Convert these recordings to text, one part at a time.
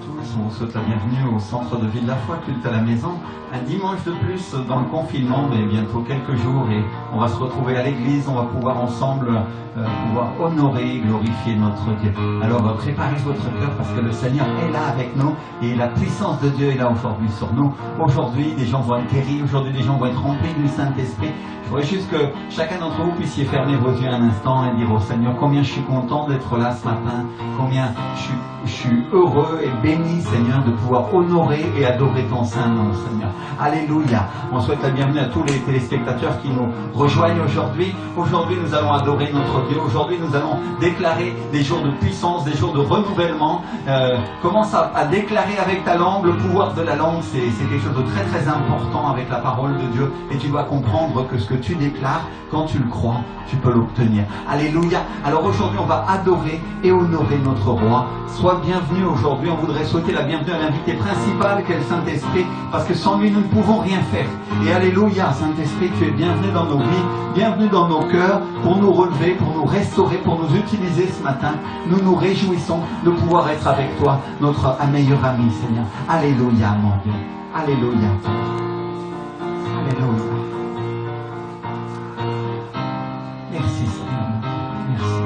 tous, on vous souhaite la bienvenue au centre de vie de la foi, culte à la maison. Un dimanche de plus dans le confinement, mais bientôt quelques jours, et on va se retrouver à l'église, on va pouvoir ensemble pouvoir honorer, glorifier notre Dieu. Alors préparez votre cœur parce que le Seigneur est là avec nous et la puissance de Dieu est là aujourd'hui sur nous. Aujourd'hui, des gens vont être guéris, aujourd'hui des gens vont être remplis du Saint-Esprit. Je voudrais juste que chacun d'entre vous puissiez fermer vos yeux un instant et dire au Seigneur combien je suis content d'être là ce matin, combien je suis heureux et béni, Seigneur, de pouvoir honorer et adorer ton saint nom, Seigneur. Alléluia. On souhaite la bienvenue à tous les téléspectateurs qui nous rejoignent aujourd'hui. Aujourd'hui, nous allons adorer notre Dieu. Aujourd'hui, nous allons déclarer des jours de puissance, des jours de renouvellement. Commence à déclarer avec ta langue. Le pouvoir de la langue, c'est quelque chose de très très important avec la parole de Dieu. Et tu dois comprendre que ce que tu déclares, quand tu le crois, tu peux l'obtenir. Alléluia. Alors aujourd'hui, on va adorer et honorer notre roi. Sois bienvenu aujourd'hui. On voudrait souhaiter la bienvenue à l'invité principal qu'est le Saint-Esprit, parce que sans lui, nous ne pouvons rien faire. Et alléluia, Saint-Esprit, tu es bienvenu dans nos vies, bienvenue dans nos cœurs, pour nous relever, pour nous restaurer, pour nous utiliser ce matin. Nous nous réjouissons de pouvoir être avec toi, notre meilleur ami, Seigneur. Alléluia, mon Dieu. Alléluia. Alléluia. Merci, Seigneur. Merci.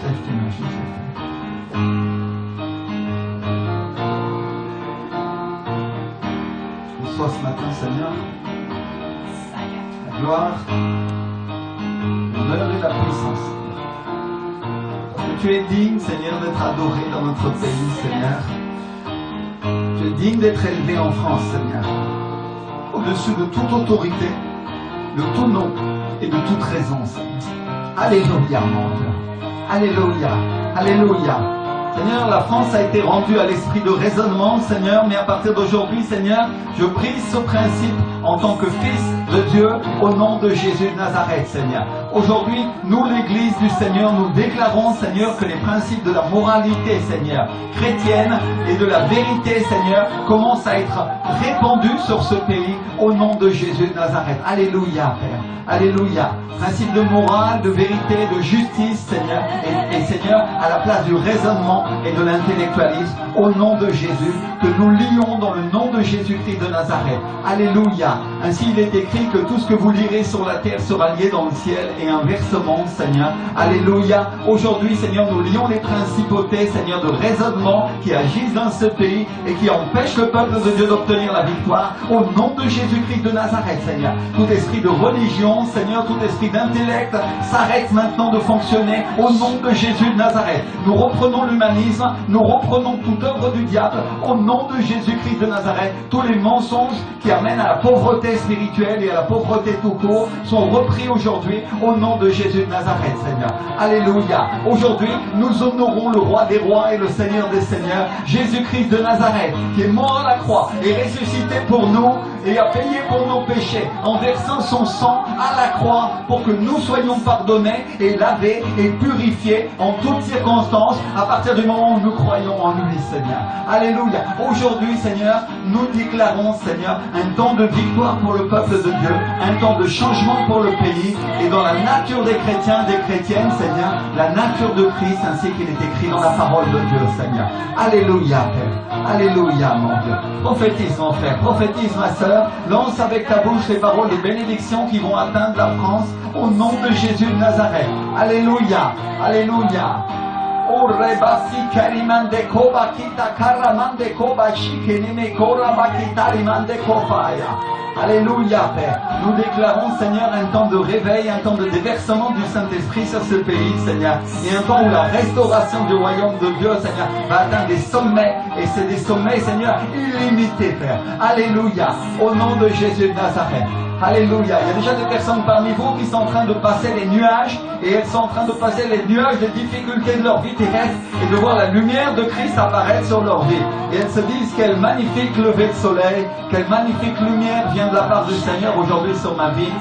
lève tes mains, juste lève tes mains. Reçois ce matin, Seigneur, la gloire, l'honneur et la puissance. Parce que tu es digne, Seigneur, d'être adoré dans notre pays, Seigneur. Tu es digne d'être élevé en France, Seigneur. Au-dessus de toute autorité, de tout nom et de toute raison, Seigneur. Alléluia, mon Dieu. Alléluia. Alléluia. Seigneur, la France a été rendue à l'esprit de raisonnement, Seigneur, mais à partir d'aujourd'hui, Seigneur, je brise ce principe en tant que fils de Dieu au nom de Jésus de Nazareth, Seigneur. Aujourd'hui, nous, l'Église du Seigneur, nous déclarons, Seigneur, que les principes de la moralité, Seigneur, chrétienne et de la vérité, Seigneur, commencent à être répandus sur ce pays au nom de Jésus de Nazareth. Alléluia, Père. Alléluia. Principe de morale, de vérité, de justice, Seigneur, et Seigneur, à la place du raisonnement et de l'intellectualisme, au nom de Jésus, que nous lions dans le nom de Jésus-Christ de Nazareth. Alléluia. Ainsi il est écrit que tout ce que vous lirez sur la terre sera lié dans le ciel et inversement, Seigneur. Alléluia. Aujourd'hui, Seigneur, nous lions les principautés, Seigneur, de raisonnement qui agissent dans ce pays et qui empêchent le peuple de Dieu d'obtenir la victoire. Au nom de Jésus-Christ de Nazareth, Seigneur. Tout esprit de religion, Seigneur, tout esprit d'intellect s'arrête maintenant de fonctionner au nom de Jésus de Nazareth. Nous reprenons l'humanisme, nous reprenons toute œuvre du diable au nom de Jésus-Christ de Nazareth. Tous les mensonges qui amènent à la pauvreté spirituelle et à la pauvreté tout court sont repris aujourd'hui au nom de Jésus de Nazareth, Seigneur. Alléluia. Aujourd'hui, nous honorons le roi des rois et le Seigneur des seigneurs, Jésus-Christ de Nazareth, qui est mort à la croix et ressuscité pour nous et a payé pour nos péchés en versant son sang à la croix pour que nous soyons pardonnés et lavés et purifiés en toutes circonstances à partir du moment où nous croyons en lui, Seigneur. Alléluia. Aujourd'hui, Seigneur, nous déclarons, Seigneur, un temps de victoire pour le peuple de Dieu, un temps de changement pour le pays et dans la nature des chrétiens, des chrétiennes, Seigneur, la nature de Christ ainsi qu'il est écrit dans la parole de Dieu, Seigneur. Alléluia, Père. Alléluia, mon Dieu. Prophétise, mon frère, prophétise, ma sœur, lance avec ta bouche les paroles de bénédiction qui vont atteindre la France au nom de Jésus de Nazareth. Alléluia, alléluia. O rebasi karimande koba kita karamande koba shikenime kora bakitari mande kofaya. Alléluia, Père. Nous déclarons, Seigneur, un temps de réveil, un temps de déversement du Saint-Esprit sur ce pays, Seigneur. Et un temps où la restauration du royaume de Dieu, Seigneur, va atteindre des sommets. Et c'est des sommets, Seigneur, illimités, Père. Alléluia. Au nom de Jésus de Nazareth. Alléluia. Il y a déjà des personnes parmi vous qui sont en train de passer les nuages et elles sont en train de passer les nuages des difficultés de leur vie terrestre et de voir la lumière de Christ apparaître sur leur vie. Et elles se disent quel magnifique lever de soleil, quelle magnifique lumière vient de la part du Seigneur aujourd'hui sur ma vie.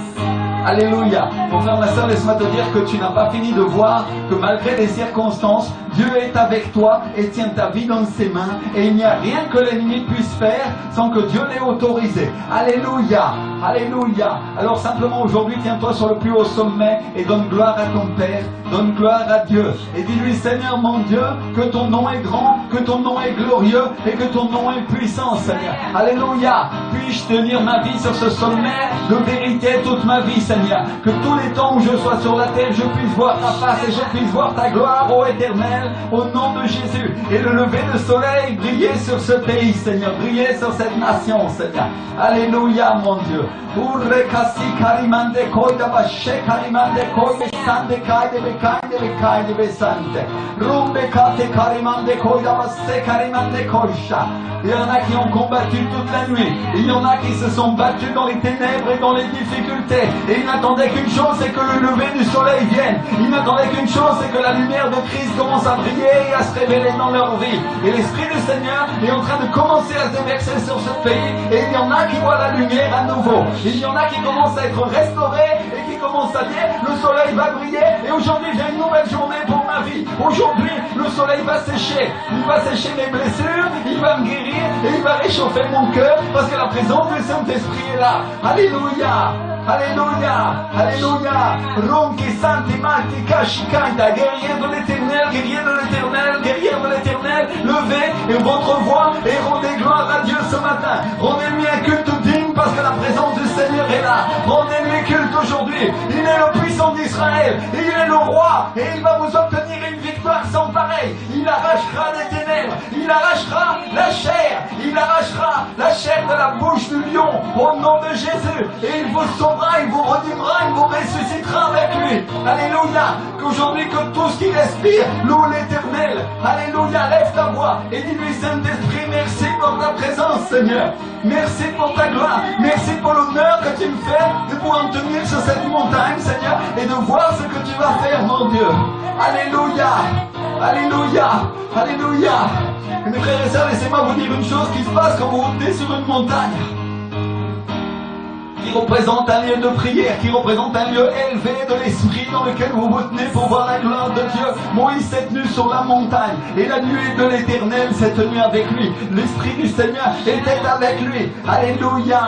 Alléluia. Mon frère, ma soeur, laisse-moi te dire que tu n'as pas fini de voir que malgré les circonstances, Dieu est avec toi et tient ta vie dans ses mains et il n'y a rien que l'ennemi puisse faire sans que Dieu l'ait autorisé. Alléluia. Alléluia. Alors simplement aujourd'hui, tiens-toi sur le plus haut sommet et donne gloire à ton Père, donne gloire à Dieu et dis-lui, Seigneur mon Dieu, que ton nom est grand, que ton nom est glorieux et que ton nom est puissant, Seigneur. Alléluia. Puis-je tenir ma vie sur ce sommet de vérité toute ma vie, Seigneur. Que tous les temps où je sois sur la terre, je puisse voir ta face et je puisse voir ta gloire, ô Éternel, au nom de Jésus. Et le lever de soleil briller sur ce pays, Seigneur, briller sur cette nation, Seigneur. Alléluia, mon Dieu. Urrekasi karimande koida bashe karimande koide sande kaide bekaide besante. Rumbe kate karimande koida basse karimande koisha. Il y en a qui ont combattu toute la nuit. Il y en a qui se sont battus dans les ténèbres et dans les difficultés. Et ils n'attendaient qu'une chose, c'est que le lever du soleil vienne. Ils n'attendaient qu'une chose, c'est que la lumière de Christ commence à briller et à se révéler dans leur vie. Et l'Esprit du Seigneur est en train de commencer à se déverser sur ce pays. Et il y en a qui voient la lumière à nouveau. Il y en a qui commencent à être restaurés et qui commencent à dire, le soleil va briller. Et aujourd'hui, j'ai une nouvelle journée pour ma vie. Aujourd'hui, le soleil va sécher. Il va sécher mes blessures. Il va me guérir. Et il va réchauffer mon cœur parce que la présence du Saint-Esprit est là. Alléluia. Alléluia, Alléluia. Ronki santi malti kashikanda. Guerrier de l'éternel, guerrier de l'éternel, guerrier de l'éternel. Levez et votre voix et rendez gloire à Dieu ce matin. Rendez-lui un culte digne parce que la présence du Seigneur est là. Rendez-lui culte aujourd'hui. Il est le puissant d'Israël. Il est le roi et il va vous obtenir une victoire. arrachera les ténèbres, il arrachera la chair, il arrachera la chair de la bouche du lion au nom de Jésus. Et il vous sauvera, il vous redimera, il vous ressuscitera avec lui. Alléluia. Qu'aujourd'hui, que tout ce qui respire loue l'Éternel. Alléluia. Lève ta voix et dis-lui, Saint-Esprit, merci pour ta présence, Seigneur. Merci pour ta gloire. Merci pour l'honneur que tu me fais de pouvoir me tenir sur cette montagne, Seigneur, et de voir ce que tu vas faire, mon Dieu. Alléluia. Alléluia. Alléluia. Et mes frères et sœurs, laissez-moi vous dire une chose qui se passe quand vous montez sur une montagne, qui représente un lieu de prière, qui représente un lieu élevé de l'esprit dans lequel vous vous tenez pour voir la gloire de Dieu. Moïse s'est tenu sur la montagne et la nuée de l'Éternel s'est tenue avec lui. L'Esprit du Seigneur était avec lui. Alléluia.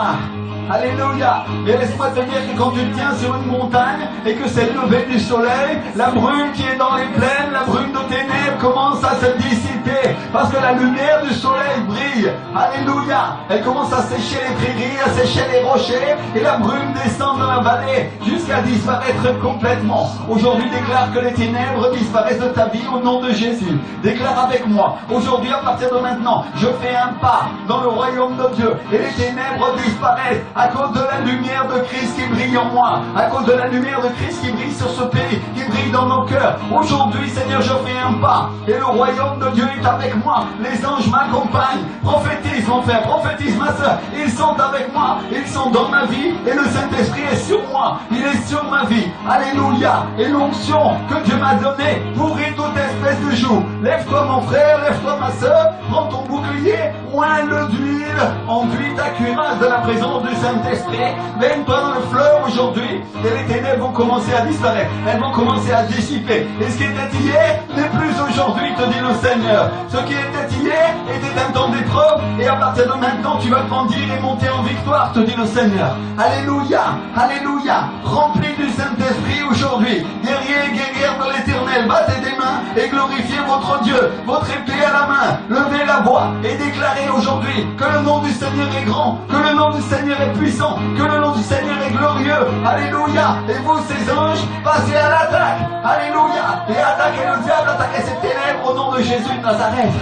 Alléluia. Et laisse-moi te dire que quand tu tiens sur une montagne et que c'est le lever du soleil, la brume qui est dans les plaines, la brume de ténèbres commence à se dissiper parce que la lumière du soleil brille. Alléluia. Elle commence à sécher les prairies, à sécher les rochers et la brume descend dans la vallée jusqu'à disparaître complètement. Aujourd'hui, déclare que les ténèbres disparaissent de ta vie au nom de Jésus. Déclare avec moi. Aujourd'hui, à partir de maintenant, je fais un pas dans le royaume de Dieu et les ténèbres disparaissent à cause de la lumière de Christ qui brille en moi, à cause de la lumière de Christ qui brille sur ce pays, qui brille dans nos cœurs. Aujourd'hui, Seigneur, je fais un pas et le royaume de Dieu est avec moi. Les anges m'accompagnent. Prophétise, mon frère, prophétise, ma soeur. Ils sont avec moi, ils sont dans ma vie et le Saint-Esprit est sur moi. Il est sur ma vie. Alléluia. Et l'onction que Dieu m'a donnée pourrit toute espèce de joug. Lève-toi, mon frère, lève-toi, ma soeur. Prends ton bouclier, oins-le d'huile, enduis ta cuirasse de la présence du Saint-Esprit. Baigne-toi dans le fleuve aujourd'hui et les ténèbres vont commencer à disparaître. Elles vont commencer à dissiper. Et ce qui était hier n'est plus aujourd'hui, te dit le Seigneur. Ce qui était hier était un temps d'épreuve et à partir de maintenant tu vas grandir et monter en victoire, te dit le Seigneur. Alléluia, alléluia. Rempli du Saint-Esprit aujourd'hui. Guerrier, guerrière de l'Éternel, battez des mains et glorifiez votre Dieu, votre épée à la main. Levez la voix et déclarez aujourd'hui que le nom du Seigneur est grand, que le nom du Seigneur est puissant, que le nom du Seigneur est glorieux. Alléluia. Et vous, ces anges, passez à l'attaque. Alléluia. Et attaquez le diable, attaquez ces ténèbres au nom de Jésus de Nazareth.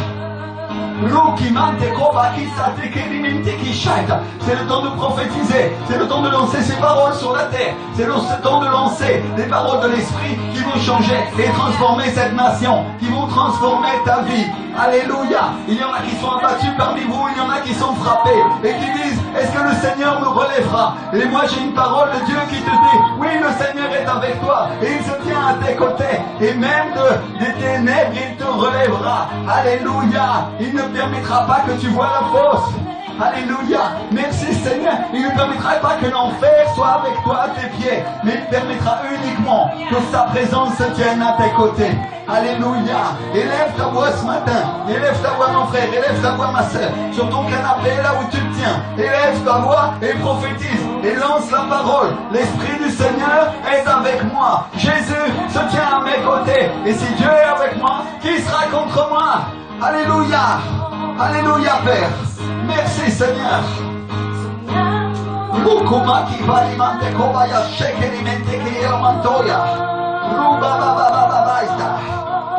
C'est le temps de prophétiser, c'est le temps de lancer ses paroles sur la terre, c'est le temps de lancer des paroles de l'Esprit qui vont changer et transformer cette nation, qui vont transformer ta vie. Alléluia. Il y en a qui sont abattus parmi vous, il y en a qui sont frappés et qui disent, est-ce que le Seigneur me relèvera? Et moi j'ai une parole de Dieu qui te dit, oui, le Seigneur est avec toi et il se tient à tes côtés et même des ténèbres il te relèvera. Alléluia. Il ne permettra pas que tu vois la fosse. Alléluia. Merci Seigneur. Il ne permettra pas que l'enfer soit avec toi à tes pieds, mais il permettra uniquement que sa présence se tienne à tes côtés. Alléluia. Élève ta voix ce matin. Élève ta voix mon frère. Élève ta voix ma soeur. Sur ton canapé là où tu te tiens. Élève ta voix et prophétise. Et lance la parole. L'Esprit du Seigneur est avec moi. Jésus se tient à mes côtés. Et si Dieu est avec moi, qui sera contre moi? Alléluia. Alléluia Père. Merci Seigneur.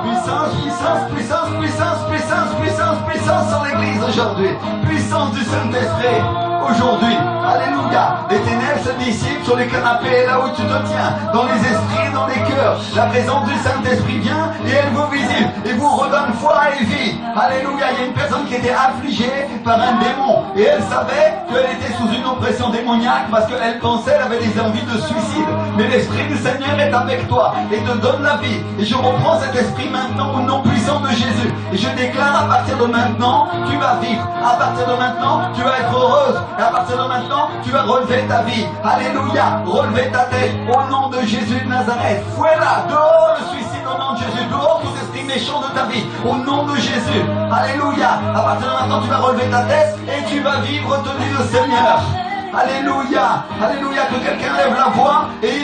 Puissance, puissance, puissance, puissance, puissance, puissance, puissance sur l'église aujourd'hui. Puissance du Saint-Esprit aujourd'hui. Alléluia. Les ténèbres se dissipent sur les canapés là où tu te tiens, dans les esprits, dans les cœurs. La présence du Saint-Esprit vient et elle vous visite et vous redonne foi et vie. Alléluia. Il y a une personne qui était affligée par un démon et elle savait qu'elle était sous une oppression démoniaque parce qu'elle pensait qu'elle avait des envies de suicide. Mais l'Esprit du Seigneur est avec toi et te donne la vie. Et je reprends cet esprit maintenant au nom puissant de Jésus. Et je déclare à partir de maintenant, tu vas vivre. À partir de maintenant, tu vas être heureuse. Et à partir de maintenant, tu vas relever ta vie. Alléluia. Relever ta tête au nom de Jésus de Nazareth. Fuera, dehors le suicide au nom de Jésus. Dehors tout esprit méchant de ta vie au nom de Jésus. Alléluia. À partir de maintenant, tu vas relever ta tête et tu vas vivre, te dit le Seigneur. Alléluia, alléluia, que quelqu'un lève la voix et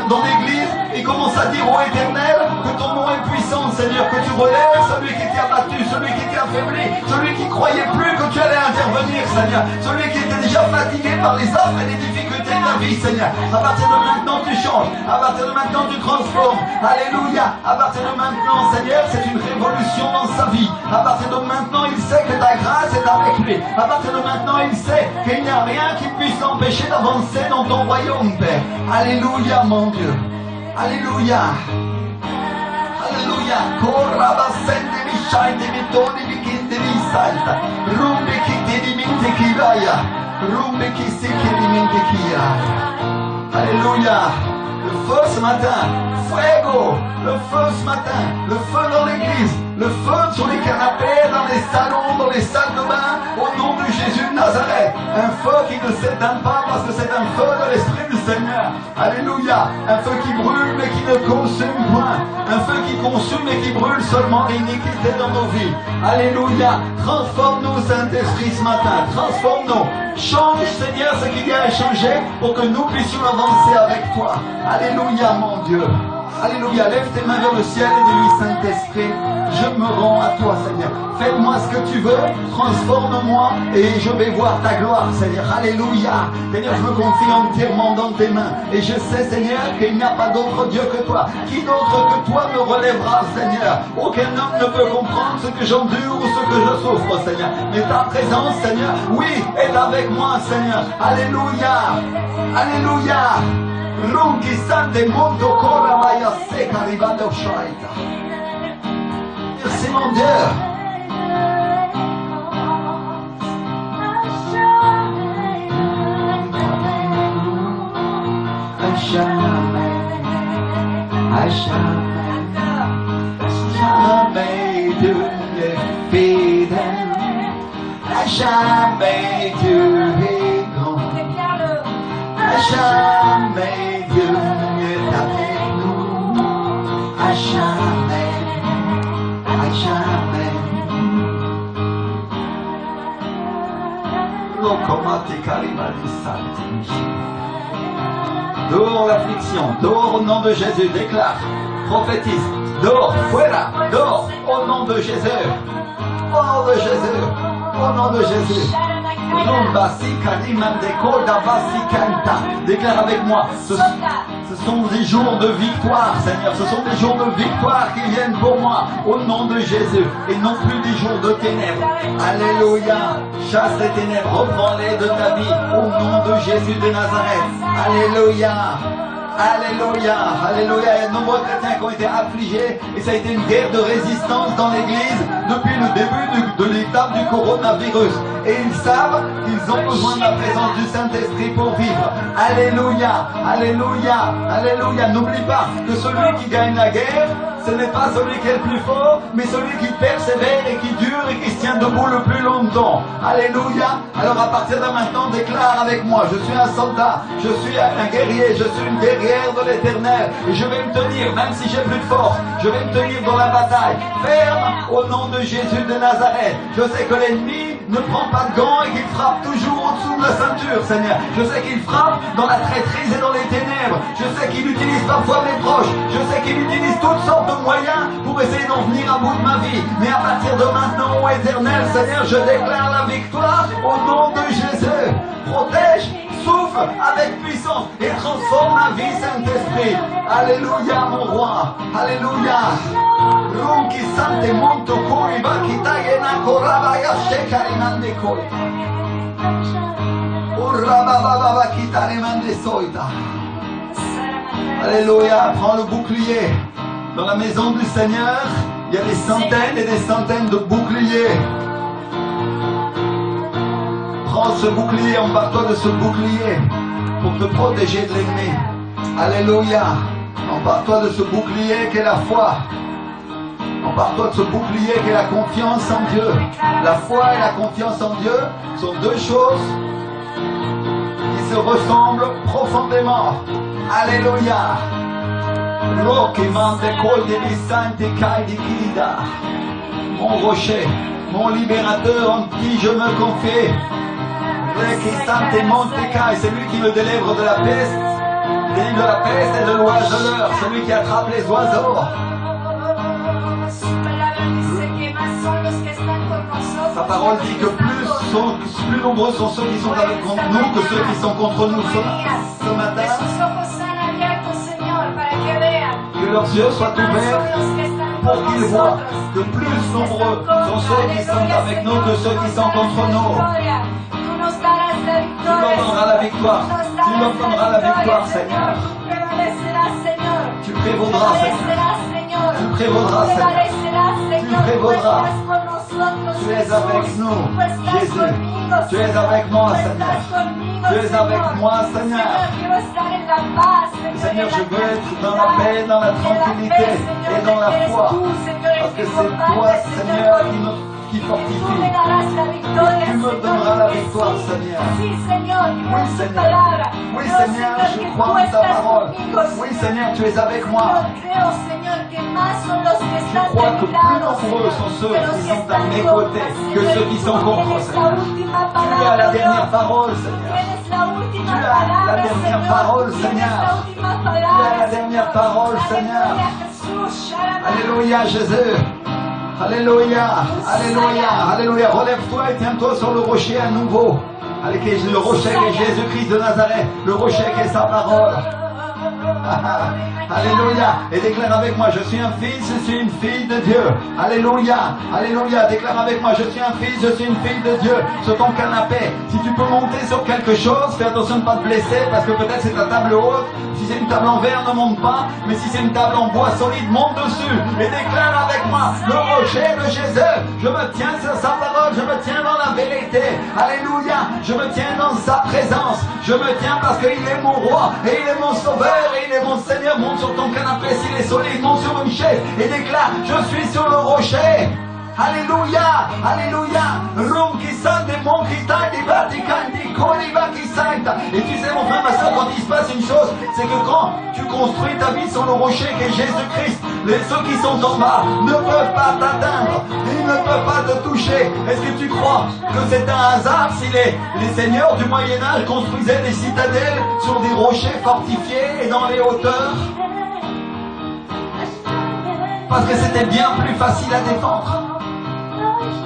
dans l'église, il commence à dire, ô Éternel, que ton nom est puissant, Seigneur, que tu relèves celui qui était abattu, celui qui était affaibli, celui qui croyait plus que tu allais intervenir, Seigneur, celui qui était déjà fatigué par les offres et les difficultés de la vie, Seigneur. À partir de maintenant, tu changes, à partir de maintenant, tu transformes. Alléluia, à partir de maintenant, Seigneur, c'est une révélation révolution dans sa vie. À partir de maintenant, il sait que ta grâce est avec lui. À partir de maintenant, il sait qu'il n'y a rien qui puisse l'empêcher d'avancer dans ton royaume, Père. Alléluia, mon Dieu. Alléluia. Alléluia. Korabasende mishainde mitoni mikinde misalta. Rumbe kitini minte kiraya. Rumbe kisikini minte kiraya. Alléluia. Le feu ce matin. Fuego. Le feu ce matin. Le feu dans l'église. Le feu sur les canapés, dans les salons, dans les salles de bain. Au nom de Jésus de Nazareth. Un feu qui ne s'éteint pas parce que c'est un feu de l'Esprit du Seigneur. Alléluia. Un feu qui brûle mais qui ne consume point. Un feu qui consume et qui brûle seulement l'iniquité dans nos vies. Alléluia. Transforme-nous, Saint-Esprit, ce matin. Transforme-nous. Change, Seigneur, ce qu'il y a à changer pour que nous puissions avancer avec toi. Alléluia, mon Dieu. Alléluia, lève tes mains vers le ciel et dis-lui, Saint-Esprit, je me rends à toi, Seigneur. Fais-moi ce que tu veux, transforme-moi et je vais voir ta gloire, Seigneur. Alléluia. Seigneur, je me confie entièrement dans tes mains. Et je sais, Seigneur, qu'il n'y a pas d'autre Dieu que toi. Qui d'autre que toi me relèvera, Seigneur? Aucun homme ne peut comprendre ce que j'endure ou ce que je souffre, Seigneur. Mais ta présence, Seigneur, oui, est avec moi, Seigneur. Alléluia. Alléluia. Runki sante mondo kora maya seka ribanda ushaita. Merci mon Dieu. Jamais Dieu est fidèle. Jamais Dieu est grand. Jamais Dieu est avec nous. À jamais. Dehors l'affliction, dehors au nom de Jésus, déclare, prophétise, dehors, fuera, dehors, au nom de Jésus, au nom de Jésus, au nom de Jésus. Déclare avec moi, ce sont des jours de victoire, Seigneur. Ce sont des jours de victoire qui viennent pour moi, au nom de Jésus, et non plus des jours de ténèbres. Alléluia. Chasse les ténèbres, reprends-les de ta vie, au nom de Jésus de Nazareth. Alléluia. Alléluia, alléluia. Il y a de nombreux chrétiens qui ont été affligés et ça a été une guerre de résistance dans l'église depuis le début de l'étape du coronavirus. Et ils savent qu'ils ont besoin de la présence du Saint-Esprit pour vivre. Alléluia, alléluia, alléluia. N'oublie pas que celui qui gagne la guerre, ce n'est pas celui qui est le plus fort, mais celui qui persévère et qui dure et qui se tient debout le plus longtemps. Alléluia. Alors à partir de maintenant, déclare avec moi, je suis un soldat, je suis un guerrier, je suis une guerrière de l'Éternel. Et je vais me tenir, même si j'ai plus de force, je vais me tenir dans la bataille. Ferme au nom de Jésus de Nazareth. Je sais que l'ennemi ne prend pas de gants et qu'il frappe toujours au-dessous de la ceinture, Seigneur. Je sais qu'il frappe dans la traîtrise et dans les ténèbres. Je sais qu'il utilise parfois mes proches. Je sais qu'il utilise toutes sortes de moyens pour essayer d'en venir à bout de ma vie. Mais à partir de maintenant, ô Éternel, Seigneur, je déclare la victoire au nom de Jésus. Protège, souffle avec puissance et transforme ma vie, Saint-Esprit. Alléluia, mon roi. Alléluia. Runki sante monto koi bakita yena koraba ya shekarimande koi. Urababa bakita remande soita. Alléluia, prends le bouclier. Dans la maison du Seigneur, il y a des centaines et des centaines de boucliers. Prends ce bouclier, empare-toi de ce bouclier pour te protéger de l'ennemi. Alléluia. Empare-toi de ce bouclier qu'est la foi. Empare-toi de ce bouclier qu'est la confiance en Dieu. La foi et la confiance en Dieu sont deux choses qui se ressemblent profondément. Alléluia. Mon rocher, mon libérateur en qui je me confie. C'est lui qui me délivre de la peste, délivre de la peste et de l'oiseleur, celui qui attrape les oiseaux. Sa parole dit que plus nombreux sont ceux qui sont avec nous que ceux qui sont contre nous ce matin. Que leurs yeux soient ouverts pour qu'ils voient que plus nombreux sont ceux qui sont avec nous que ceux qui sont contre nous. Tu leur donneras la victoire. Tu leur donneras la victoire, Seigneur. Tu prévaudras, Seigneur. Tu prévaudras, Seigneur. Tu prévaudras. Tu es avec nous, Jésus. Tu es avec moi, Seigneur. Tu es avec moi, Seigneur. Seigneur, je veux être dans la paix, dans la tranquillité et dans la foi. Parce que c'est toi, Seigneur, qui fortifie. Tu me donneras la victoire, Seigneur. Oui, Seigneur. Oui, Seigneur, je crois en ta parole. Oui, Seigneur, tu es avec moi. Je crois que plus nombreux sont ceux qui sont à mes côtés que ceux qui sont contre, Seigneur. Tu as la dernière parole, Seigneur. Tu as la dernière parole, Seigneur. Tu as la dernière parole, Seigneur. Alléluia, Jésus. Alléluia, Alléluia, Alléluia. Relève-toi et tiens-toi sur le rocher à nouveau. Le rocher qui est Jésus-Christ de Nazareth. Le rocher qui est sa parole. Alléluia. Et déclare avec moi, je suis un fils, je suis une fille de Dieu. Alléluia. Alléluia. Déclare avec moi, je suis un fils, je suis une fille de Dieu. Sur ton canapé, si tu peux monter sur quelque chose, fais attention de ne pas te blesser parce que peut-être c'est ta table haute. Si c'est une table en verre, ne monte pas. Mais si c'est une table en bois solide, monte dessus. Et déclare avec moi, le rocher de Jésus. Je me tiens sur sa parole, je me tiens dans la vérité. Alléluia. Je me tiens dans sa présence. Je me tiens parce qu'il est mon roi et il est mon sauveur et il est mon Seigneur. Monte sur ton canapé s'il est solide, monte sur une chaise et déclare, je suis sur le rocher. Alléluia, Alléluia. Et tu sais mon frère, ma soeur, quand il se passe une chose, c'est que quand tu construis ta vie sur le rocher qui est Jésus-Christ, ceux qui sont en bas ne peuvent pas t'atteindre, ils ne peuvent pas te toucher. Est-ce que tu crois que c'est un hasard si les seigneurs du Moyen-Âge construisaient des citadelles sur des rochers fortifiés et dans les hauteurs? Parce que c'était bien plus facile à défendre.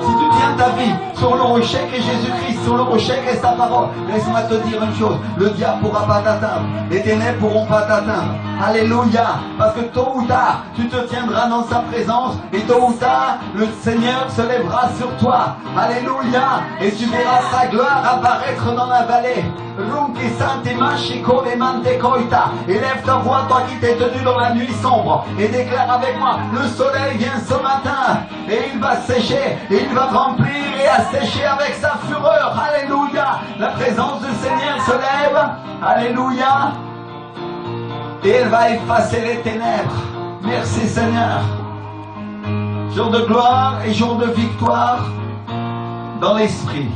Si tu tiens ta vie sur le rocher qui est Jésus-Christ, sur le rocher qui est sa parole, laisse-moi te dire une chose, le diable ne pourra pas t'atteindre, les ténèbres ne pourront pas t'atteindre. Alléluia, parce que tôt ou tard, tu te tiendras dans sa présence, et tôt ou tard, le Seigneur se lèvera sur toi. Alléluia, et tu verras sa gloire apparaître dans la vallée. Élève ta voix, toi qui t'es tenu dans la nuit sombre, et déclare avec moi, le soleil vient ce matin, et il va sécher, et il va remplir et assécher avec sa fureur. Alléluia, la présence du Seigneur se lève. Alléluia, et elle va effacer les ténèbres. Merci Seigneur. Jour de gloire et jour de victoire dans l'esprit.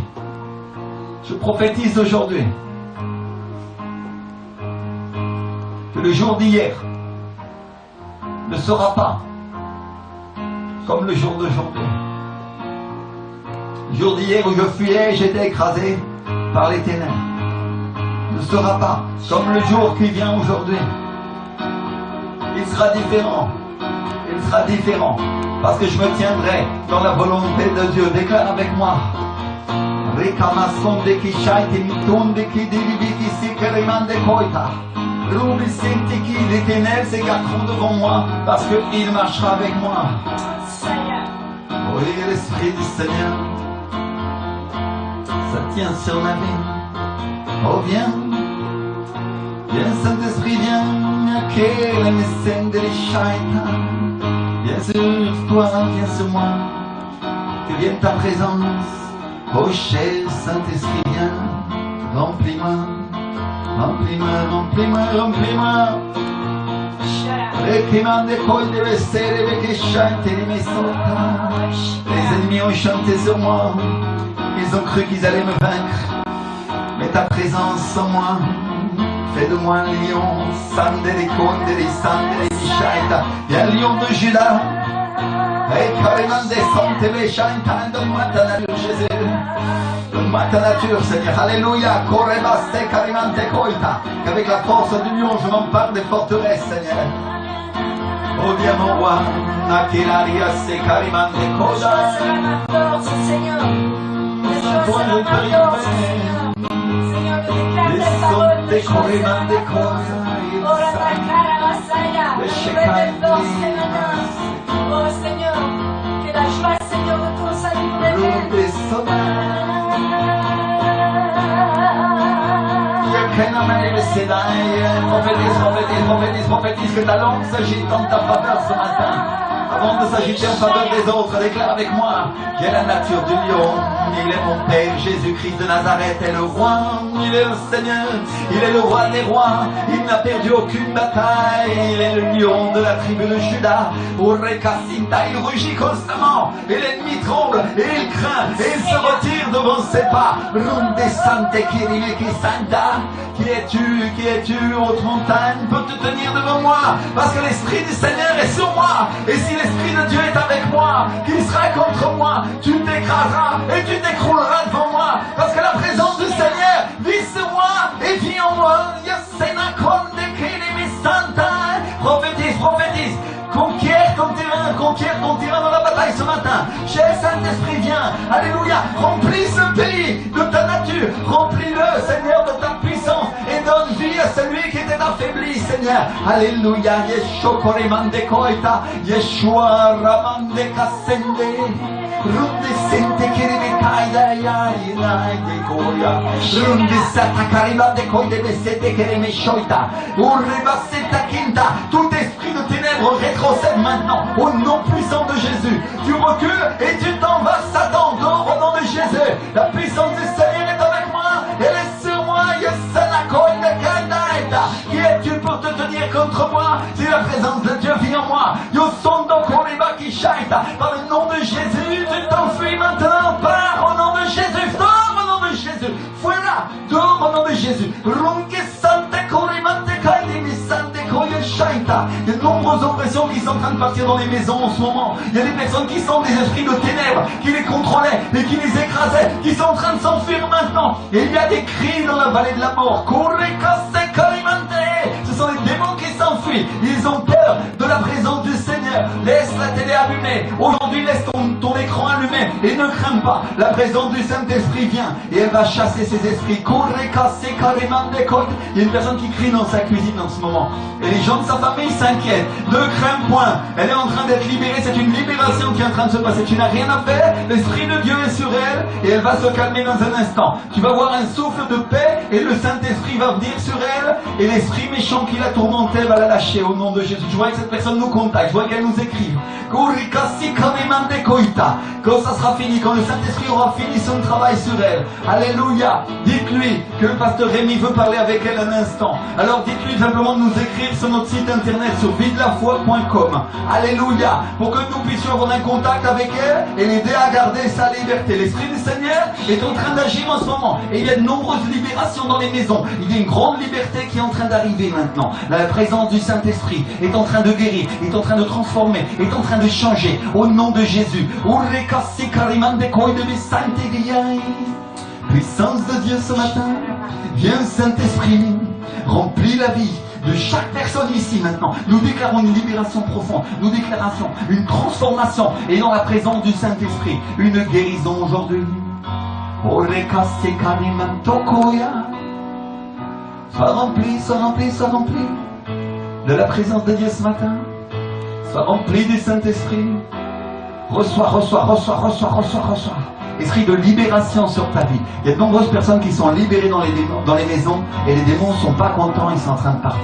Je prophétise aujourd'hui que le jour d'hier ne sera pas comme le jour d'aujourd'hui. Le jour d'hier où je fuyais et j'étais écrasé par les ténèbres ne sera pas comme le jour qui vient aujourd'hui. Il sera différent. Il sera différent parce que je me tiendrai dans la volonté de Dieu. Déclare avec moi. Les ténèbres s'écarteront devant moi parce qu'il marchera avec moi. Oui, l'Esprit du Seigneur, ça tient sur ma vie. Oh viens, viens Saint-Esprit, viens, viens sur toi, viens sur moi, que vienne ta présence. Oh cher Saint-Esprit, viens, remplis-moi, remplis-moi, remplis-moi, remplis-moi. Les ennemis ont chanté sur moi, ils ont cru qu'ils allaient me vaincre, mais ta présence en moi fait de moi un lion. Il y a un lion de Judas. Donne-moi ta nature, Jésus. Donne-moi ta nature, Seigneur. Alléluia. Qu'avec la force du lion, je m'empare des forteresses, Seigneur. Oh, viens mon roi. la joie, Seigneur, de ton salut pour les prophétise que ta langue s'agite en ta faveur ce matin. Avant de s'agiter en faveur des autres, déclare avec moi qu'il est la nature du lion. Il est mon Père, Jésus-Christ de Nazareth est le roi, il est le Seigneur, il est le roi des rois, il n'a perdu aucune bataille, il est le lion de la tribu de Juda. Il rugit constamment, et l'ennemi tremble, et il craint, et il se retire devant ses pas. Qui es-tu, haute montagne, peut te tenir devant moi, parce que l'Esprit du Seigneur est sur moi, et si l'Esprit de Dieu est avec moi, qui sera contre moi, tu t'écraseras, et tu t'écrouleras devant moi, parce que la présence du Seigneur vit sur moi, et vit en moi. Prophétise, conquiert ton terrain dans la bataille ce matin. Cher Saint-Esprit, viens, alléluia, remplis ce pays de ta nature, remplis-le, Seigneur, de ta puissance, et donne vie à celui qui était affaibli, Seigneur. Alléluia, Yeshua Korimande Koita, Yeshua Ramande Kassende. Runde sente kereme kaida ya de koya. Runde sata karima de konde besete kereme shoita. Urreba seta quinta. Tout esprit de ténèbres rétrocède maintenant au nom puissant de Jésus. Tu recules et tu t'en vas, Satan, dors au nom de Jésus. La puissance du Seigneur est avec moi. Elle est sur moi. Yesana koida kaida. Qui es-tu pour te tenir contre moi? Si la présence de Dieu vit en moi. Yosondo koreba ki shaita. Par le nom de Jésus. Tu t'enfuis maintenant, pars au nom de Jésus, dors au nom de Jésus, fuera, dors au nom de Jésus. Il y a de nombreuses oppressions qui sont en train de partir dans les maisons en ce moment. Il y a des personnes qui sont des esprits de ténèbres, qui les contrôlaient et qui les écrasaient, qui sont en train de s'enfuir maintenant. Et il y a des cris dans la vallée de la mort. Ce sont les démons qui s'enfuient. Ils ont peur de la présence du Seigneur. Laisse la télé allumée. Aujourd'hui, laisse ton écran allumé. Et ne crains pas. La présence du Saint-Esprit vient. Et elle va chasser ces esprits. Il y a une personne qui crie dans sa cuisine en ce moment. Et les gens de sa famille s'inquiètent. Ne crains point. Elle est en train d'être libérée. C'est une libération qui est en train de se passer. Tu n'as rien à faire. L'Esprit de Dieu est sur elle. Et elle va se calmer dans un instant. Tu vas voir un souffle de paix. Et le Saint-Esprit va venir sur elle. Et l'esprit méchant qui la tourmentait va la lâcher au nom de Jésus. Je vois que cette personne nous contacte. Je vois qu'elle nous écrive. Quand ça sera fini, quand le Saint-Esprit aura fini son travail sur elle. Alléluia. Dites-lui que le pasteur Rémi veut parler avec elle un instant. Alors dites-lui simplement de nous écrire sur notre site internet sur videlafoy.com. Alléluia. Pour que nous puissions avoir un contact avec elle et l'aider à garder sa liberté. L'Esprit du Seigneur est en train d'agir en ce moment. Et il y a de nombreuses libérations dans les maisons. Il y a une grande liberté qui est en train d'arriver maintenant. La présence du Saint-Esprit est en train de guérir, est en train de transformer, est en train de changer. Au nom de Jésus. Puissance de Dieu ce matin. Viens Saint-Esprit. Remplis la vie de chaque personne ici maintenant. Nous déclarons une libération profonde. Nous déclarons une transformation. Et dans la présence du Saint-Esprit, une guérison aujourd'hui. Sois rempli, sois rempli, sois rempli de la présence de Dieu ce matin. Sois rempli du Saint-Esprit. Reçois. Esprit de libération sur ta vie. Il y a de nombreuses personnes qui sont libérées dans les maisons et les démons ne sont pas contents, ils sont en train de partir.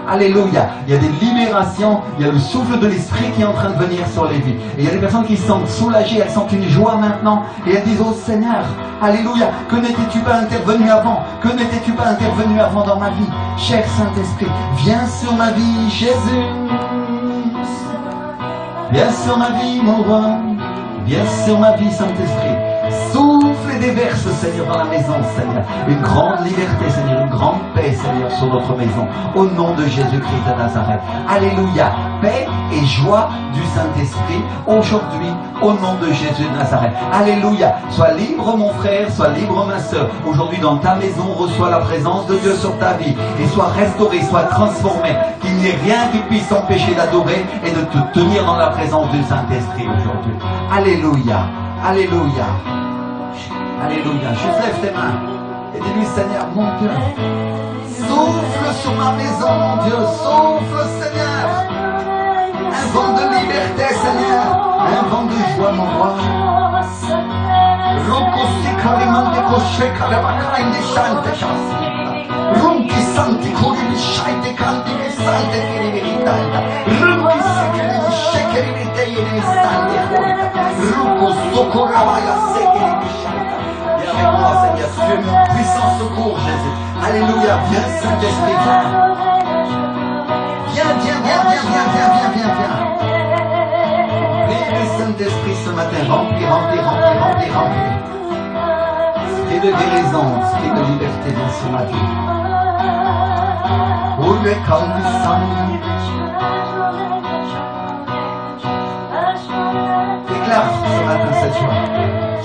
Alléluia. Il y a des libérations, il y a le souffle de l'Esprit qui est en train de venir sur les vies. Et il y a des personnes qui se sentent soulagées, elles sentent une joie maintenant et elles disent oh Seigneur, alléluia, que n'étais-tu pas intervenu avant? Que n'étais-tu pas intervenu avant dans ma vie? Cher Saint-Esprit, viens sur ma vie, Jésus. Viens sur ma vie, mon roi. Viens sur ma vie, Saint-Esprit. Souffle et déverse, Seigneur, dans la maison, Seigneur. Une grande liberté, Seigneur, une grande paix, Seigneur, sur notre maison. Au nom de Jésus-Christ de Nazareth. Alléluia. Paix et joie du Saint-Esprit aujourd'hui, au nom de Jésus de Nazareth. Alléluia. Sois libre, mon frère, sois libre, ma soeur. Aujourd'hui, dans ta maison, reçois la présence de Dieu sur ta vie. Et sois restauré, sois transformé. Qu'il n'y ait rien qui puisse t'empêcher d'adorer et de te tenir dans la présence du Saint-Esprit aujourd'hui. Alléluia. Alléluia. Alléluia. Juste lève tes mains et dis-lui, Seigneur, mon Dieu, souffle sur ma maison, mon Dieu, souffle, Seigneur. Un vent de liberté, Seigneur. Un vent de joie, mon Runki santi kuri mi shaite kandi mi sante kiri mi ritanda. Runki sekiri mi shekeri mi teyi mi sante horita. Ruko sokorabaya sekiri mi shaita. Viens avec moi, Seigneur, tu es mon puissant secours, Jésus. Alléluia, viens Saint-Esprit. Viens. Prie le Saint-Esprit ce matin, remplis. Ce qui est de guérison, ce qui est de liberté dans son vie. Déclare ce matin cette joie.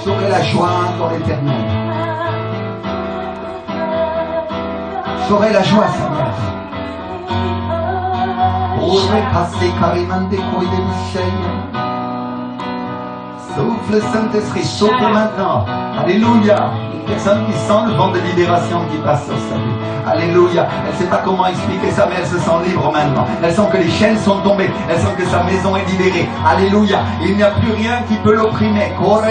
J'aurai la joie dans l'éternel. J'aurai la joie, Seigneur. Souffle Saint-Esprit, souffle maintenant. Alléluia. Une personne qui sent le vent de libération qui passe sur sa vie. Alléluia. Elle ne sait pas comment expliquer ça, mais elle se sent libre maintenant. Elle sent que les chaînes sont tombées. Elle sent que sa maison est libérée. Alléluia. Il n'y a plus rien qui peut l'opprimer. Cours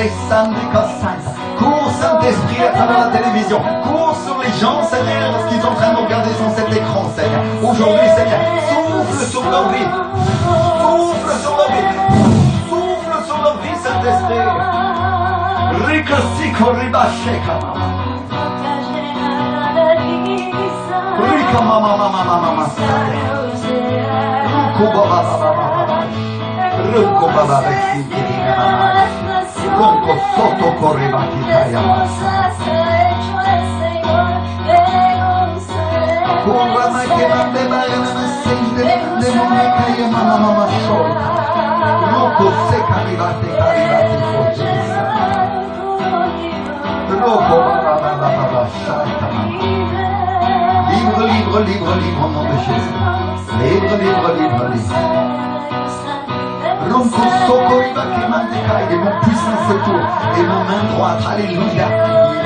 Saint-Esprit à travers la télévision. Cours sur les gens, Seigneur, lorsqu'ils sont en train de regarder sur cet écran, Seigneur. Aujourd'hui, Seigneur, souffle sur leur vie. Souffle sur leur vie. Souffle sur leur vie, Saint-Esprit. Rikasiko ribasheka. Rika mama. Ruko baba beksikiri mama. Ronco sotto correva chi Kurva mai che mande bene ma sente le mone che mama sciolta. Ronco se carivate forse chissà. Ronco baba sciolta mama. Libre au nom de Jésus. Libre. Ronco socoriva che mandecai de mon puissant secours et mon main droite. Alléluia.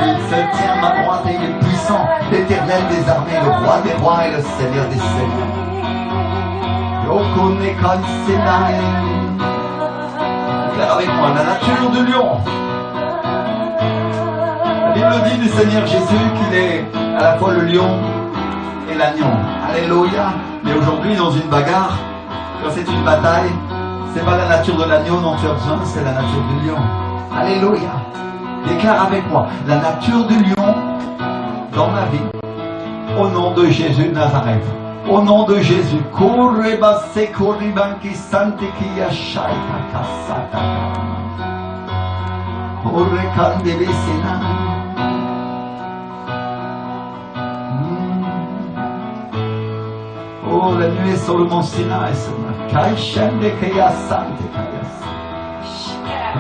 Il se tient ma droite et il est puissant. L'Éternel des armées, le roi des rois et le Seigneur des seigneurs. Yokone kansenai. Déclare avec moi la nature du lion. La Bible dit du Seigneur Jésus qu'il est à la fois le lion et l'agneau. Alléluia. Mais aujourd'hui, dans une bagarre, quand c'est une bataille, c'est pas la nature de l'agneau dont tu as besoin, c'est la nature du lion. Alléluia. Déclare avec moi la nature du lion dans ma vie. Au nom de Jésus de Nazareth. Au nom de Jésus. Oh, la nuit est sur le mont Sinaï, Seigneur. Kaishende Kaya Sante Kayas.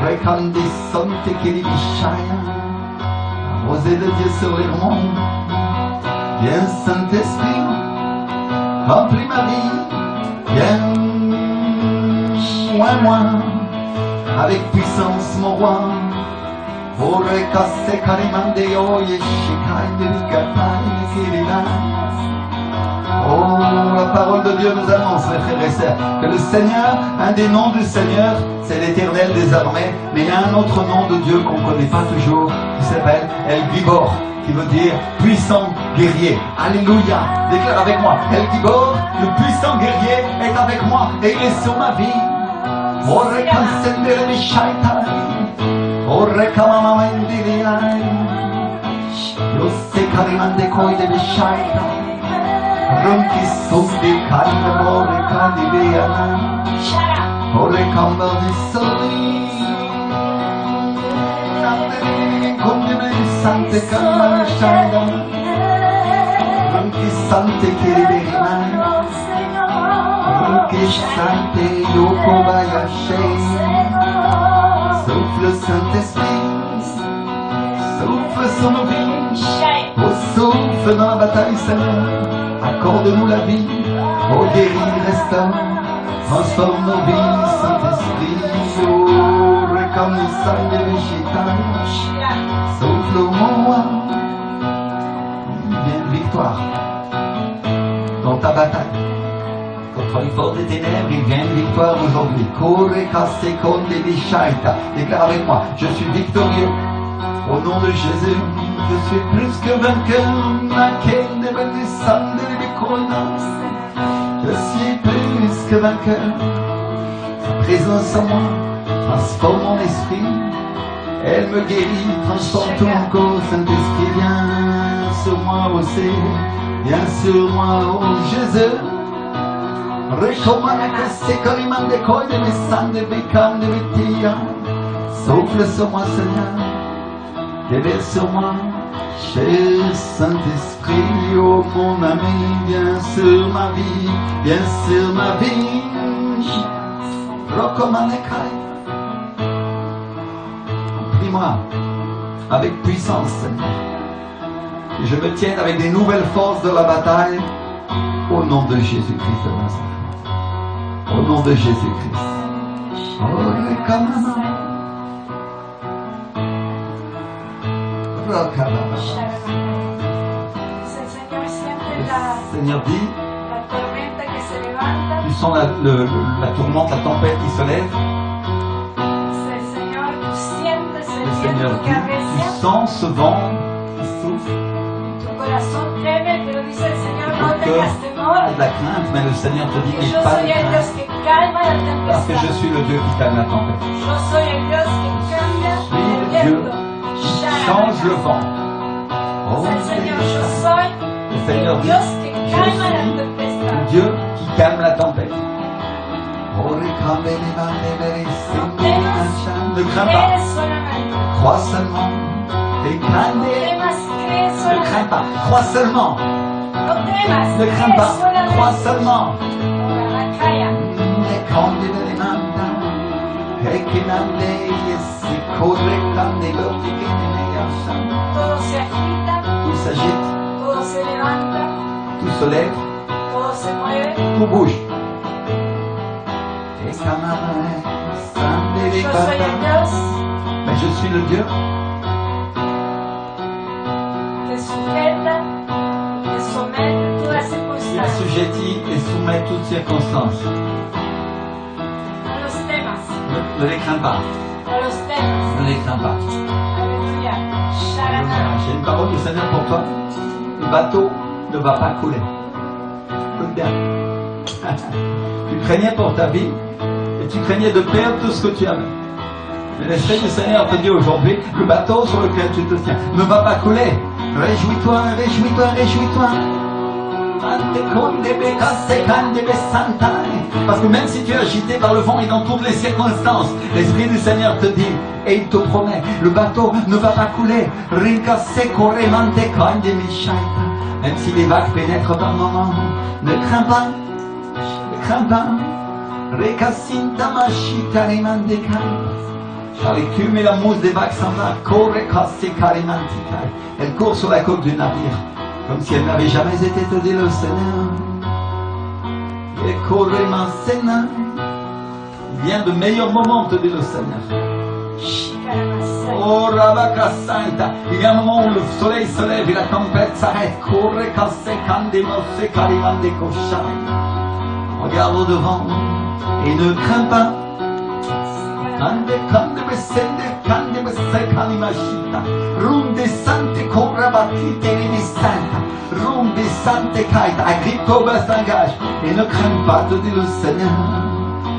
Rekande Sante Kiribishaya. Rosée de Dieu sur les monts. Viens, Saint-Esprit. Remplis ma vie. Viens, moi. Avec puissance, mon roi. Orekasse Karimande Oye Shikai de Likatai Kirina. Oh, la parole de Dieu nous annonce, mes frères et sœurs, que le Seigneur, un des noms du Seigneur, c'est l'Éternel des armées, mais il y a un autre nom de Dieu qu'on ne connaît pas toujours, qui s'appelle El Gibor, qui veut dire puissant guerrier. Alléluia. Déclare avec moi, El Gibor, le puissant guerrier, est avec moi et il est sur ma vie. Runki sundi kalme more kalibeyana. Ore kamba di soli. Kondime sante kalma shanda. Runki sante kiribeyana. Runki sante yoko bayashe. Souffle Saint-Esprit. Souffle sur nos vies. Oh, souffle dans la bataille, Seigneur. Accorde-nous la vie, oh guéris, restaure, transforme nos vies, Saint-Esprit, oh récamissa des végétales, souffle mon roi, viens victoire dans ta bataille, contre les forces des ténèbres, il vient une victoire aujourd'hui, déclare avec moi, je suis victorieux, au nom de Jésus. Je suis plus que vainqueur. Je suis plus que vainqueur. Sa présence en moi transforme mon esprit. Elle me guérit, transforme tout mon corps. Saint-Esprit, viens sur moi aussi. Viens sur moi, oh Jésus. Souffle sur moi, Seigneur. Déverse sur moi. Cher Saint-Esprit, oh mon ami, viens sur ma vie, viens sur ma vie. Prie-moi avec puissance, Seigneur. Que je me tienne avec des nouvelles forces de la bataille. Au nom de Jésus-Christ de Nazareth. Au nom de Jésus-Christ. Seigneur dit, tu sens la tourmente, la tempête qui se lève. Le Seigneur dit, tu sens ce vent qui souffle. Ton cœur a de la crainte, mais le Seigneur te dit, n'aie pas de crainte. Parce que je suis le Dieu qui calme la tempête. Je suis le Dieu qui change le vent. Oh, le Seigneur dit, je suis le Dieu qui calme la tempête. Ne crains pas. Crois seulement. Ne crains pas. Crois seulement. Ne crains pas. Crois seulement. Tout s'agite. Tout se lève. Tout bouge. Mais je suis le Dieu qui assujettit et soumet toutes circonstances. Ne les crains pas. Ne les crains pas. J'ai une parole du Seigneur pour toi. Le bateau ne va pas couler. Écoute bien. Tu craignais pour ta vie et tu craignais de perdre tout ce que tu avais. Mais l'Esprit du Seigneur te dit aujourd'hui, le bateau sur lequel tu te tiens ne va pas couler. Réjouis-toi, réjouis-toi, réjouis-toi. Parce que même si tu es agité par le vent et dans toutes les circonstances, l'Esprit du Seigneur te dit, et il te promet, le bateau ne va pas couler. Même si les vagues pénètrent par moments, ne crains pas, ne crains pas. Car l'écume et la mousse des vagues s'en va. Elle court sur la coque du navire, comme si elle n'avait jamais été, te dit le Seigneur. Il vient de meilleurs moments, te dit le Seigneur. Oh, Rabakasaita. Il y a un moment où le soleil se lève et la tempête s'arrête. Regarde au devant et ne crains pas. Et ne crains pas, te dit le Seigneur.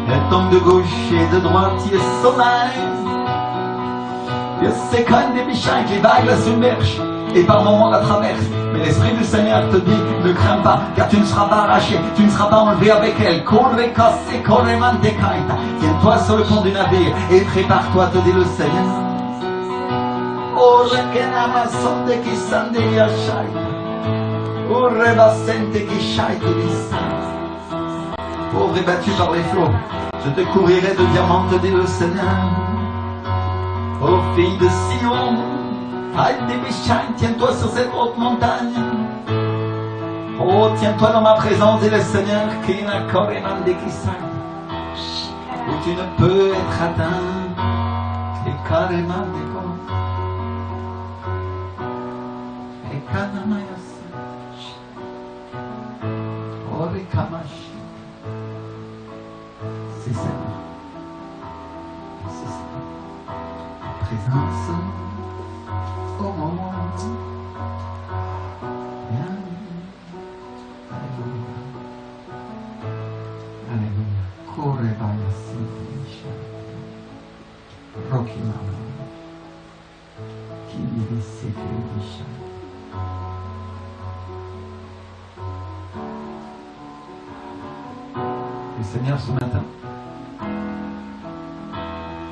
Elle tombe de gauche et de droite, il est sommeil. Les vagues la submergent et par moments la traversent. Mais l'Esprit du Seigneur te dit, ne crains pas, car tu ne seras pas arraché, tu ne seras pas enlevé avec elle. Tiens-toi sur le pont du navire et prépare-toi, te dit le Seigneur. Pauvre et battu par les flots, je te couvrirai de diamants, te dit le Seigneur. Ô fille de Sion, tiens-toi sur cette haute montagne. Oh, tiens-toi dans ma présence, dit le Seigneur, où tu ne peux être atteint. Et carrément c'est ça. C'est ça. Présence. au monde. Alléluia. Alléluia. Korevaya Siddhisha. Rokimama. Kibiri Siddhisha. Et Seigneur, ce matin,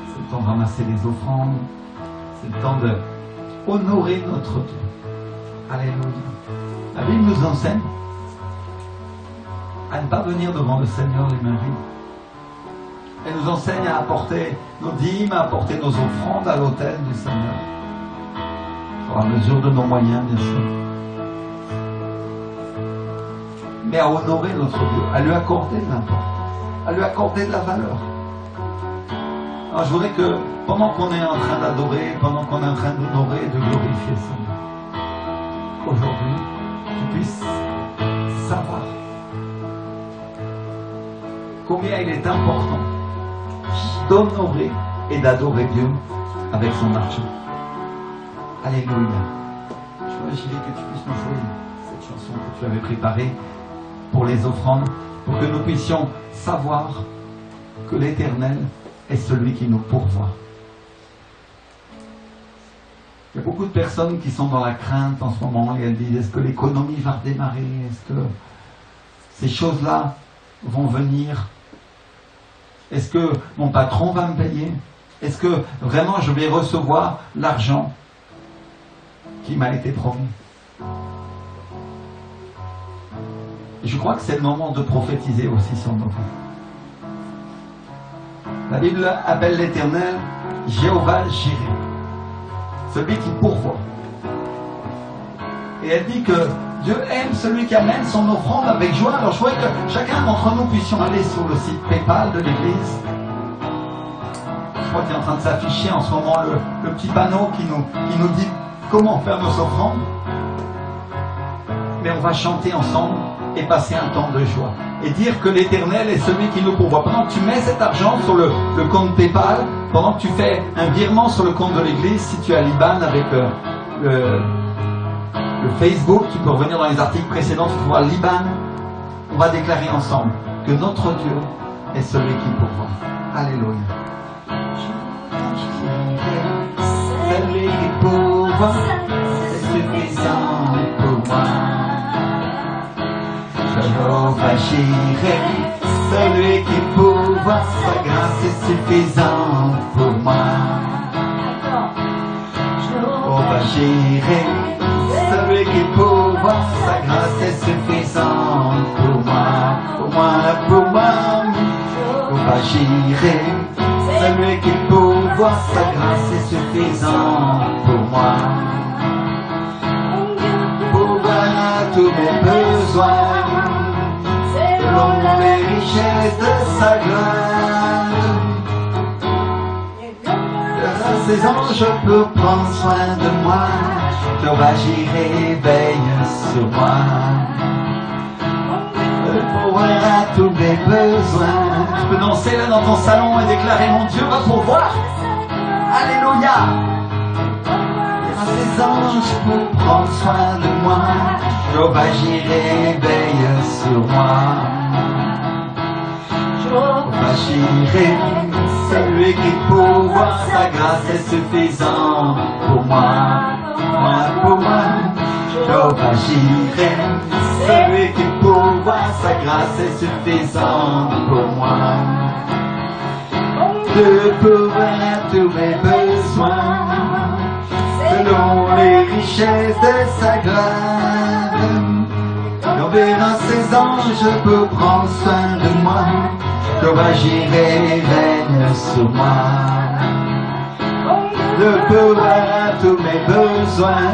c'est le temps de ramasser les offrandes, c'est le temps de honorer notre Dieu. Alléluia. La Bible nous enseigne à ne pas venir devant le Seigneur les mains vides. Elle nous enseigne à apporter nos dîmes, à apporter nos offrandes à l'autel du Seigneur. À mesure de nos moyens, bien sûr. Mais à honorer notre Dieu, à lui accorder de l'importance, à lui accorder de la valeur. Alors je voudrais que pendant qu'on est en train d'adorer, pendant qu'on est en train d'honorer et de glorifier le Seigneur, aujourd'hui, tu puisses savoir combien il est important d'honorer et d'adorer Dieu avec son argent. Alléluia. Je voudrais, Gilles, que tu puisses nous jouer cette chanson que tu avais préparée pour les offrandes, pour que nous puissions savoir que l'Éternel est celui qui nous pourvoit. Il y a beaucoup de personnes qui sont dans la crainte en ce moment et elles disent, est-ce que l'économie va redémarrer? Est-ce que ces choses-là vont venir? Est-ce que mon patron va me payer? Est-ce que vraiment je vais recevoir l'argent qui m'a été promis? Et je crois que c'est le moment de prophétiser aussi sur nos vies. La Bible appelle l'Éternel Jéhovah Jireh, celui qui pourvoit. Et elle dit que Dieu aime celui qui amène son offrande avec joie. Alors je voudrais que chacun d'entre nous puissions aller sur le site PayPal de l'Église. Je crois qu'il est en train de s'afficher en ce moment le petit panneau qui nous dit comment faire nos offrandes. Mais on va chanter ensemble et passer un temps de joie. Et dire que l'Éternel est celui qui nous pourvoit. Pendant que tu mets cet argent sur le compte PayPal, pendant que tu fais un virement sur le compte de l'Église, si tu as l'IBAN avec le Facebook, tu peux revenir dans les articles précédents, tu peux voir l'IBAN. On va déclarer ensemble que notre Dieu est celui qui pourvoit. Alléluia. Celui qui pourvoit, c'est suffisant pour moi. Jéhovah Jireh, celui qui pourvoit, sa grâce est suffisante pour moi. Jéhovah Jireh, celui qui pourvoit, sa grâce est suffisante pour moi. Pour moi. Jéhovah Jireh, celui qui pourvoit, sa grâce est suffisante pour moi. Pourvoir à tous mes besoins, selon les richesses de sa gloire. Grâce à ses anges peut prendre soin de moi. Jéhovah Jireh veille sur moi. Pourvoir à tous mes besoins. Tu peux danser là dans ton salon et déclarer mon Dieu va pourvoir. Alléluia. Grâce à ses anges pour prendre soin de moi. Jéhovah Jireh veille sur moi. Jéhovah Jireh, celui qui pourvoit, sa grâce est suffisante pour moi. Pour moi. Jéhovah Jireh, celui qui pourvoit, sa grâce est suffisante pour moi. De pourvoir à tous mes besoins, selon les richesses de sa gloire. Enverra ses anges pour prendre soin de moi. Jéhovah Jireh règne sur moi. De pourvoir à tous mes besoins,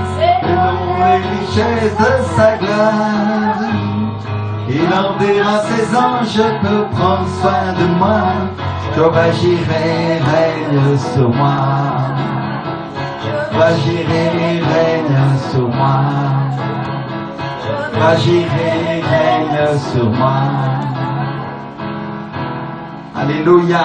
selon les richesses de sa gloire. Il enverra ses anges pour prendre soin de moi. Jéhovah Jireh règne sur moi. Jéhovah Jireh règne sur moi. Jéhovah Jireh règne sur moi. Alléluia.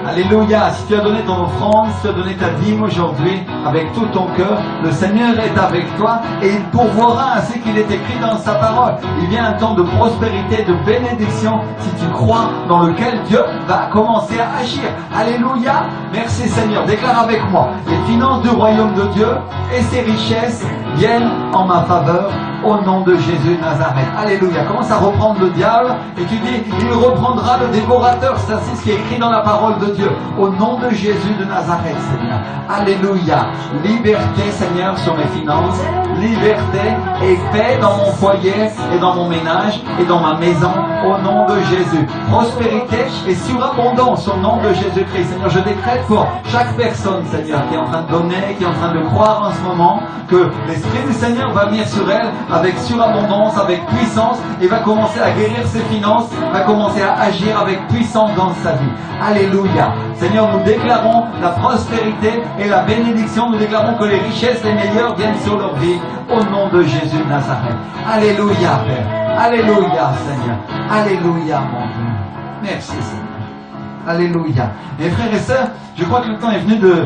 Alléluia. Si tu as donné ton offrande, si tu as donné ta dîme aujourd'hui avec tout ton cœur, le Seigneur est avec toi et il pourvoira ainsi qu'il est écrit dans sa parole. Il vient un temps de prospérité, de bénédiction si tu crois dans lequel Dieu va commencer à agir. Alléluia. Merci Seigneur. Déclare avec moi. Les finances du royaume de Dieu et ses richesses viennent en ma faveur au nom de Jésus de Nazareth. Alléluia. Commence à reprendre le diable et tu dis, il reprendra le dévorateur. C'est ainsi ce qui est écrit dans la parole de Dieu. Au nom de Jésus de Nazareth, Seigneur. Alléluia. Liberté, Seigneur, sur mes finances. Liberté et paix dans mon foyer et dans mon ménage et dans ma maison au nom de Jésus. Prospérité et surabondance au nom de Jésus-Christ. Seigneur, je décrète pour chaque personne, Seigneur, qui est en train de donner, qui est en train de croire en ce moment, que l'Esprit du Seigneur va venir sur elle avec surabondance, avec puissance, et va commencer à guérir ses finances, va commencer à agir avec puissance dans sa vie. Alléluia. Seigneur, nous déclarons la prospérité et la bénédiction. Nous déclarons que les richesses les meilleures viennent sur leur vie au nom de Jésus de Nazareth. Alléluia, Père. Alléluia, Seigneur. Alléluia, mon Dieu. Merci, Seigneur. Alléluia. Mes frères et sœurs, je crois que le temps est venu de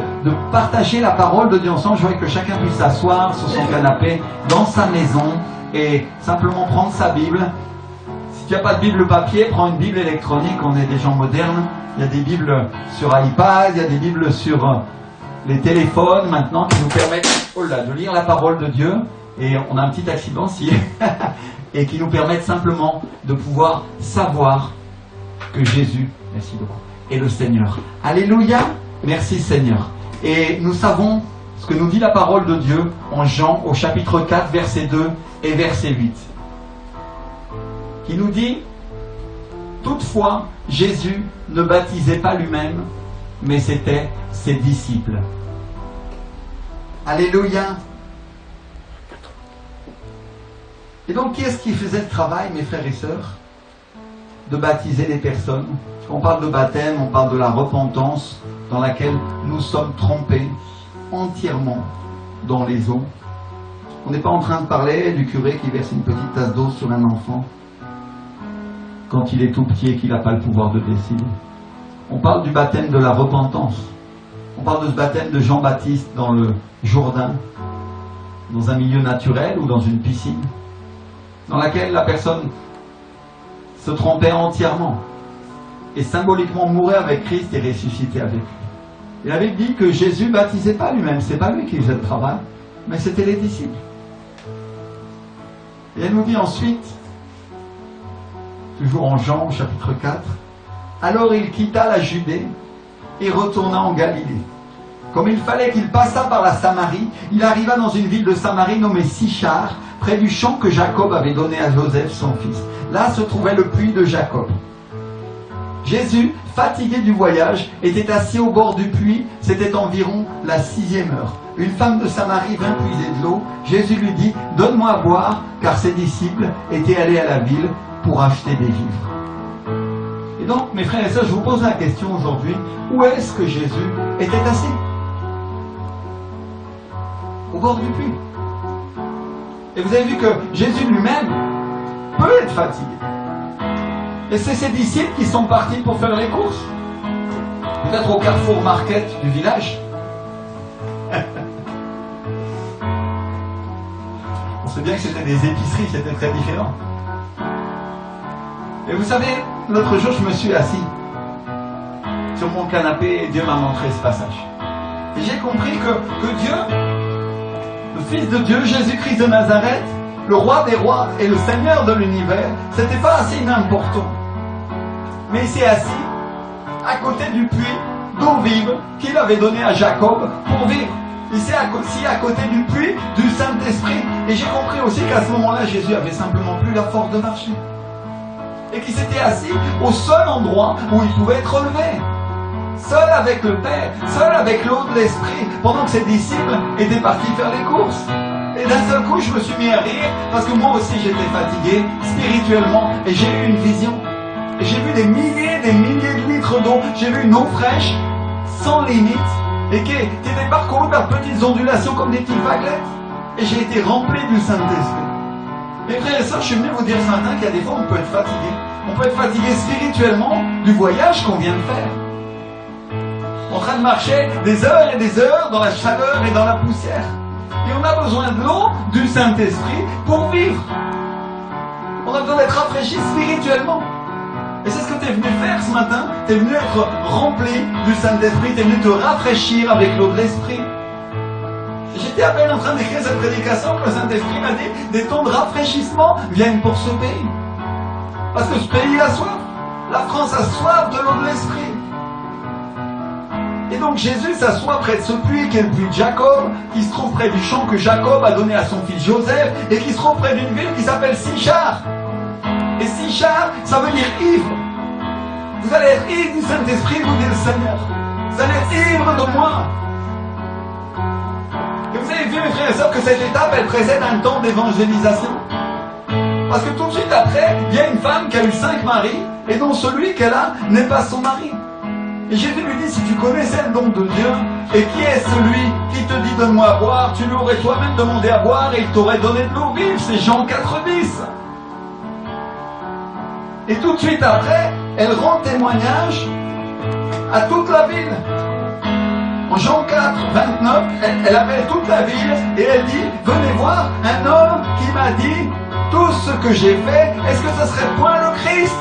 partager la parole de Dieu ensemble. Je voudrais que chacun puisse s'asseoir sur son canapé, dans sa maison, et simplement prendre sa Bible. Si tu n'as pas de Bible papier, prends une Bible électronique. On est des gens modernes. Il y a des Bibles sur iPad, il y a des Bibles sur les téléphones maintenant qui nous permettent de lire la parole de Dieu. Et on a un petit accident ici. Et qui nous permettent simplement de pouvoir savoir que Jésus, merci beaucoup, est le Seigneur. Alléluia. Merci Seigneur. Et nous savons ce que nous dit la parole de Dieu en Jean au chapitre 4, verset 2 et verset 8. Qui nous dit, toutefois, Jésus ne baptisait pas lui-même, mais c'était ses disciples. Alléluia. Et donc, qui est-ce qui faisait le travail, mes frères et sœurs, de baptiser les personnes? Quand on parle de baptême, on parle de la repentance dans laquelle nous sommes trempés entièrement dans les eaux. On n'est pas en train de parler du curé qui verse une petite tasse d'eau sur un enfant quand il est tout petit et qu'il n'a pas le pouvoir de décider. On parle du baptême de la repentance. On parle de ce baptême de Jean-Baptiste dans le Jourdain, dans un milieu naturel ou dans une piscine, dans laquelle la personne se trompait entièrement et symboliquement mourait avec Christ et ressuscitait avec lui. Et la Bible dit que Jésus ne baptisait pas lui-même, c'est pas lui qui faisait le travail, mais c'était les disciples. Et elle nous dit ensuite, toujours en Jean au chapitre 4, alors il quitta la Judée et retourna en Galilée. Comme il fallait qu'il passât par la Samarie, il arriva dans une ville de Samarie nommée Sychar, près du champ que Jacob avait donné à Joseph son fils. Là se trouvait le puits de Jacob. Jésus, fatigué du voyage, était assis au bord du puits. C'était environ la 6e heure. Une femme de Samarie vint puiser de l'eau. Jésus lui dit, « Donne-moi à boire », car ses disciples étaient allés à la ville pour acheter des vivres. Et donc, mes frères et sœurs, je vous pose la question aujourd'hui, où est-ce que Jésus était assis? Au bord du puits. Et vous avez vu que Jésus lui-même peut être fatigué. Et c'est ses disciples qui sont partis pour faire les courses. Peut-être au Carrefour Market du village. On sait bien que c'était des épiceries, c'était très différent. Et vous savez, l'autre jour, je me suis assis sur mon canapé et Dieu m'a montré ce passage. Et j'ai compris que Dieu, le Fils de Dieu, Jésus-Christ de Nazareth, le roi des rois et le Seigneur de l'univers, s'était pas assis n'importe où. Mais il s'est assis à côté du puits d'eau vive qu'il avait donné à Jacob pour vivre. Il s'est assis à côté du puits du Saint-Esprit. Et j'ai compris aussi qu'à ce moment-là, Jésus avait simplement plus la force de marcher. Et qu'il s'était assis au seul endroit où il pouvait être relevé. Seul avec le Père, seul avec l'eau de l'Esprit, pendant que ses disciples étaient partis faire les courses. Et d'un seul coup, je me suis mis à rire, parce que moi aussi j'étais fatigué, spirituellement, et j'ai eu une vision. Et j'ai vu des milliers de litres d'eau, j'ai vu une eau fraîche, sans limite, et qui était parcourue par petites ondulations comme des petites vaguelettes. Et j'ai été rempli du Saint-Esprit. Mes frères et sœurs, je suis venu vous dire ce matin qu'il y a des fois où on peut être fatigué. On peut être fatigué spirituellement du voyage qu'on vient de faire. en train de marcher des heures et des heures dans la chaleur et dans la poussière. Et on a besoin de l'eau, du Saint-Esprit pour vivre. On a besoin d'être rafraîchi spirituellement. Et c'est ce que tu es venu faire ce matin. Tu es venu être rempli du Saint-Esprit, tu es venu te rafraîchir avec l'eau de l'Esprit. J'étais à peine en train d'écrire cette prédication que le Saint-Esprit m'a dit des temps de rafraîchissement viennent pour ce pays. Parce que ce pays a soif. La France a soif de l'eau de l'Esprit. Et donc Jésus s'assoit près de ce puits qui est le puits de Jacob, qui se trouve près du champ que Jacob a donné à son fils Joseph, et qui se trouve près d'une ville qui s'appelle Sichar. Et Sichar, ça veut dire ivre. Vous allez être ivre du Saint-Esprit, vous dit le Seigneur. Vous allez être ivre de moi. Et vous avez vu, mes frères et sœurs, que cette étape, elle précède un temps d'évangélisation. Parce que tout de suite après, il y a une femme qui a eu 5 maris, et dont celui qu'elle a n'est pas son mari. Et Jésus lui dit, si tu connaissais le don de Dieu, et qui est celui qui te dit donne-moi à boire, tu lui aurais toi-même demandé à boire, et il t'aurait donné de l'eau vive. C'est Jean 4,10. Et tout de suite après, elle rend témoignage à toute la ville. En Jean 4, 29, elle appelle toute la ville et elle dit, venez voir un homme qui m'a dit tout ce que j'ai fait, est-ce que ce serait point le Christ?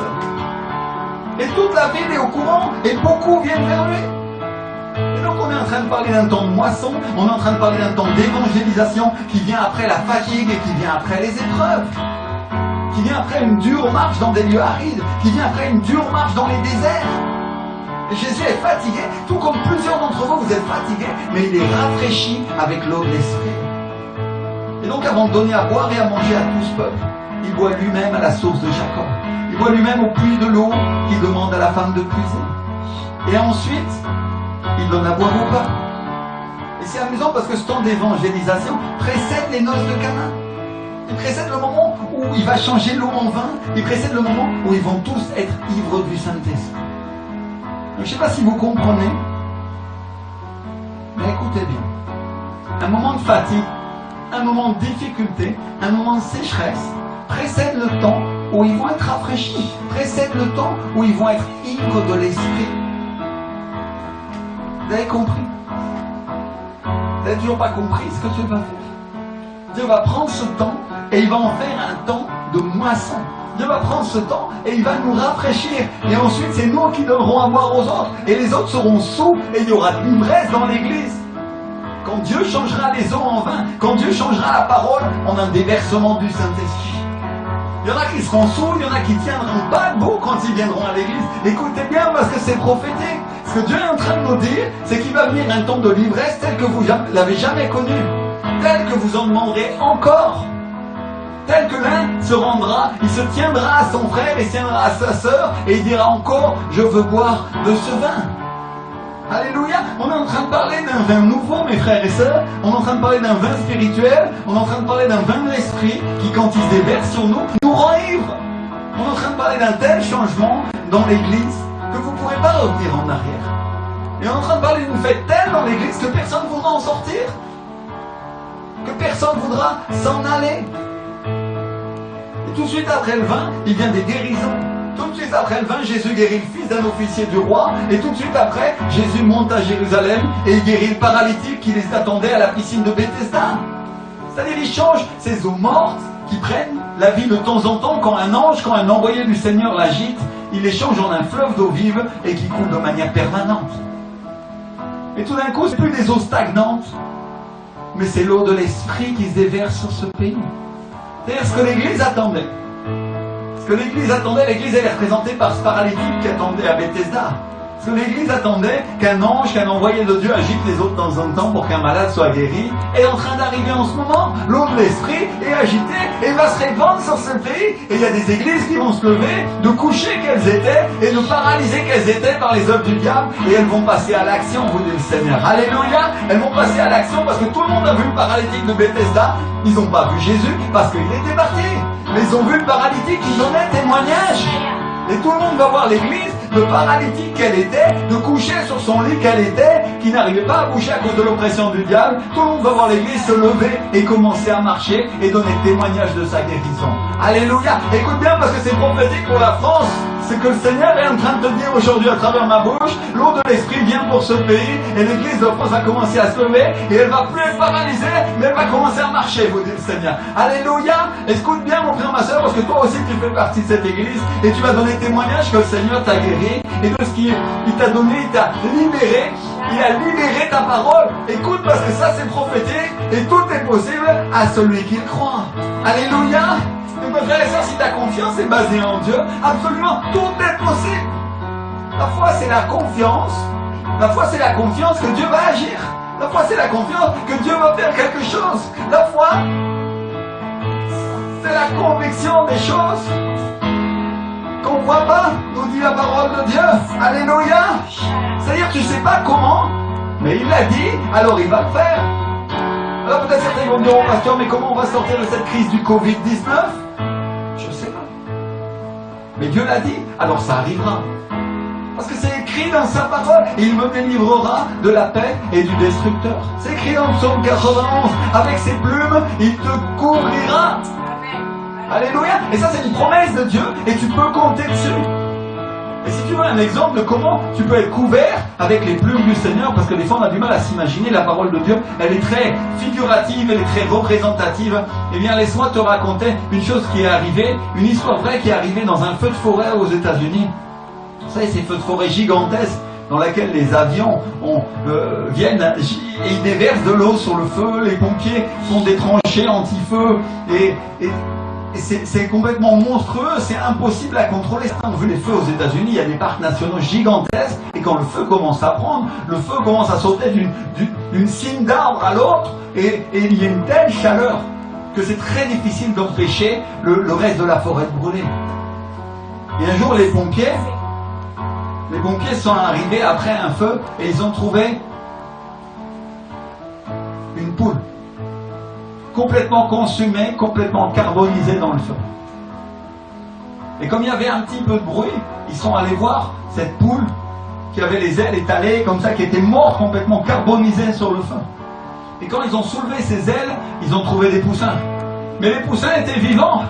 Et toute la ville est au courant et beaucoup viennent vers lui. Et donc on est en train de parler d'un temps de moisson, on est en train de parler d'un temps d'évangélisation qui vient après la fatigue et qui vient après les épreuves. Qui vient après une dure marche dans des lieux arides, qui vient après une dure marche dans les déserts. Et Jésus est fatigué, tout comme plusieurs d'entre vous, vous êtes fatigués, mais il est rafraîchi avec l'eau de l'Esprit. Et donc avant de donner à boire et à manger à tout ce peuple, il boit lui-même à la source de Jacob. Il boit lui-même au puits de l'eau qu'il demande à la femme de puiser. Et ensuite, il donne à boire au peuple. Et c'est amusant parce que ce temps d'évangélisation précède les noces de Cana. Il précède le moment où il va changer l'eau en vin. Il précède le moment où ils vont tous être ivres du Saint-Esprit. Je ne sais pas si vous comprenez, mais écoutez bien. Un moment de fatigue, un moment de difficulté, un moment de sécheresse précède le temps où ils vont être rafraîchis, précède le temps où ils vont être ivres de l'Esprit. Vous avez compris? Vous n'avez toujours pas compris ce que Dieu va faire. Dieu va prendre ce temps et il va en faire un temps de moisson. Dieu va prendre ce temps et il va nous rafraîchir. Et ensuite, c'est nous qui donnerons à boire aux autres. Et les autres seront sous et il y aura de l'ivresse dans l'église. Quand Dieu changera les eaux en vin, quand Dieu changera la parole en un déversement du Saint-Esprit. Il y en a qui seront sous, il y en a qui tiendront pas debout quand ils viendront à l'église. Écoutez bien parce que c'est prophétique. Ce que Dieu est en train de nous dire, c'est qu'il va venir un temps de l'ivresse tel que vous l'avez jamais connu. Tel que vous en demanderez encore. Tel que l'un se rendra, il se tiendra à son frère et tiendra à sa sœur et il dira encore, je veux boire de ce vin. Alléluia. On est en train de parler d'un vin nouveau, mes frères et sœurs. On est en train de parler d'un vin spirituel. On est en train de parler d'un vin de l'esprit qui, quand il se déverse sur nous, nous rend ivres. On est en train de parler d'un tel changement dans l'église que vous ne pourrez pas revenir en arrière. Et on est en train de parler d'une fête telle dans l'église que personne ne voudra en sortir. Que personne ne voudra s'en aller. Et tout de suite après le vin, il vient des guérisons. Tout de suite après le vin, Jésus guérit le fils d'un officier du roi. Et tout de suite après, Jésus monte à Jérusalem et il guérit le paralytique qui les attendait à la piscine de Bethesda. C'est-à-dire, il change ces eaux mortes qui prennent la vie de temps en temps quand un ange, quand un envoyé du Seigneur l'agite, il les change en un fleuve d'eau vive et qui coule de manière permanente. Et tout d'un coup, c'est plus des eaux stagnantes, mais c'est l'eau de l'esprit qui se déverse sur ce pays. C'est-à-dire ce que l'Église attendait. Ce que l'Église attendait, l'Église elle est représentée par ce paralytique qui attendait à Bethesda. Ce que l'Église attendait, qu'un ange, qu'un envoyé de Dieu agite les eaux de temps en temps pour qu'un malade soit guéri, est en train d'arriver en ce moment. L'eau de l'esprit est agitée et va se répandre sur ce pays. Et il y a des églises qui vont se lever, de coucher qu'elles étaient et de paralyser qu'elles étaient par les œuvres du diable. Et elles vont passer à l'action, vous dit le Seigneur. Alléluia. Elles vont passer à l'action parce que tout le monde a vu le paralytique de Bethesda. Ils n'ont pas vu Jésus parce qu'il était parti. Mais ils ont vu le paralytique qui donnait témoignage. Et tout le monde va voir l'église de paralytique qu'elle était, de coucher sur son lit qu'elle était, qui n'arrivait pas à bouger à cause de l'oppression du diable. Tout le monde va voir l'église se lever et commencer à marcher et donner témoignage de sa guérison. Alléluia. Écoute bien parce que c'est prophétique pour la France. C'est que le Seigneur est en train de te dire aujourd'hui à travers ma bouche, l'eau de l'Esprit vient pour ce pays et l'église de France va commencer à se lever et elle va plus être paralysée, mais elle va commencer à marcher, vous dit le Seigneur. Alléluia. Écoute bien mon frère, ma soeur, parce que toi aussi tu fais partie de cette église et tu vas donner témoignage que le Seigneur t'a guéri et de ce qu'il t'a donné, il t'a libéré. Il a libéré ta parole. Écoute parce que ça c'est prophétique et tout est possible à celui qui le croit. Alléluia. Donc mes frères et sœurs, si ta confiance est basée en Dieu, absolument tout est possible. La foi c'est la confiance. La foi c'est la confiance que Dieu va agir. La foi c'est la confiance que Dieu va faire quelque chose. La foi c'est la conviction des choses qu'on ne voit pas, nous dit la parole de Dieu. Alléluia. C'est-à-dire tu ne sais pas comment, mais il l'a dit, alors il va le faire. Alors peut-être certains vont dire, oh pasteur, mais comment on va sortir de cette crise du Covid-19? Je ne sais pas. Mais Dieu l'a dit, alors ça arrivera. Parce que c'est écrit dans sa parole, et il me délivrera de la paix et du destructeur. C'est écrit dans Psaume 91, avec ses plumes, il te couvrira. Alléluia. Et ça c'est une promesse de Dieu, et tu peux compter dessus. Et si tu veux un exemple de comment tu peux être couvert avec les plumes du Seigneur, parce que des fois on a du mal à s'imaginer la parole de Dieu, elle est très figurative, elle est très représentative, eh bien laisse-moi te raconter une chose qui est arrivée, une histoire vraie qui est arrivée dans un feu de forêt aux États-Unis. Vous savez, ces feux de forêt gigantesques dans lesquels les avions viennent et ils déversent de l'eau sur le feu, les pompiers font des tranchées anti-feu et c'est complètement monstrueux, c'est impossible à contrôler. On a vu les feux aux États-Unis, il y a des parcs nationaux gigantesques, et quand le feu commence à prendre, le feu commence à sauter d'une cime d'arbre à l'autre, et il y a une telle chaleur que c'est très difficile d'empêcher le reste de la forêt de brûler. Et un jour, les pompiers sont arrivés après un feu, et ils ont trouvé une poule. Complètement consumé, complètement carbonisé dans le feu. Et comme il y avait un petit peu de bruit, ils sont allés voir cette poule qui avait les ailes étalées comme ça, qui était morte, complètement carbonisée sur le feu. Et quand ils ont soulevé ses ailes, ils ont trouvé des poussins. Mais les poussins étaient vivants.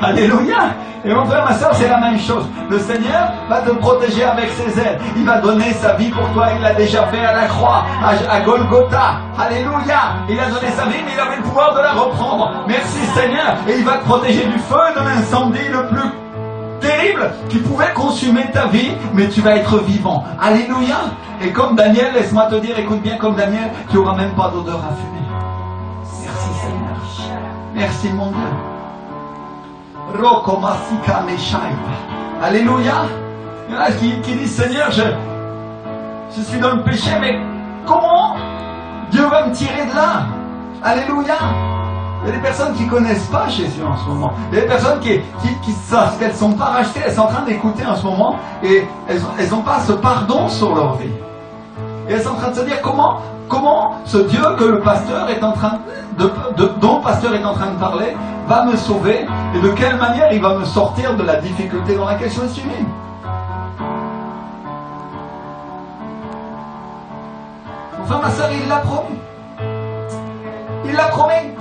Alléluia. Et mon frère, ma soeur, c'est la même chose. Le Seigneur va te protéger avec ses ailes. Il va donner sa vie pour toi. Il l'a déjà fait à la croix, à Golgotha. Alléluia. Il a donné sa vie, mais il avait le pouvoir de la reprendre. Merci Seigneur. Et il va te protéger du feu et de l'incendie le plus terrible qui pouvait consumer ta vie, mais tu vas être vivant. Alléluia. Et comme Daniel, laisse-moi te dire, écoute bien, comme Daniel, tu n'auras même pas d'odeur à fumer. Merci Seigneur. Merci mon Dieu. Alléluia. Il y en a qui disent, Seigneur, je suis dans le péché, mais comment Dieu va me tirer de là? Alléluia. Il y a des personnes qui ne connaissent pas Jésus en ce moment. Il y a des personnes qui savent qu'elles ne sont pas rachetées, elles sont en train d'écouter en ce moment, et elles n'ont pas ce pardon sur leur vie. Et elles sont en train de se dire comment ce Dieu que le pasteur est en train dont le pasteur est en train de parler va me sauver, et de quelle manière il va me sortir de la difficulté dans laquelle je me suis mis. Enfin, ma soeur, il l'a promis. Il l'a promis.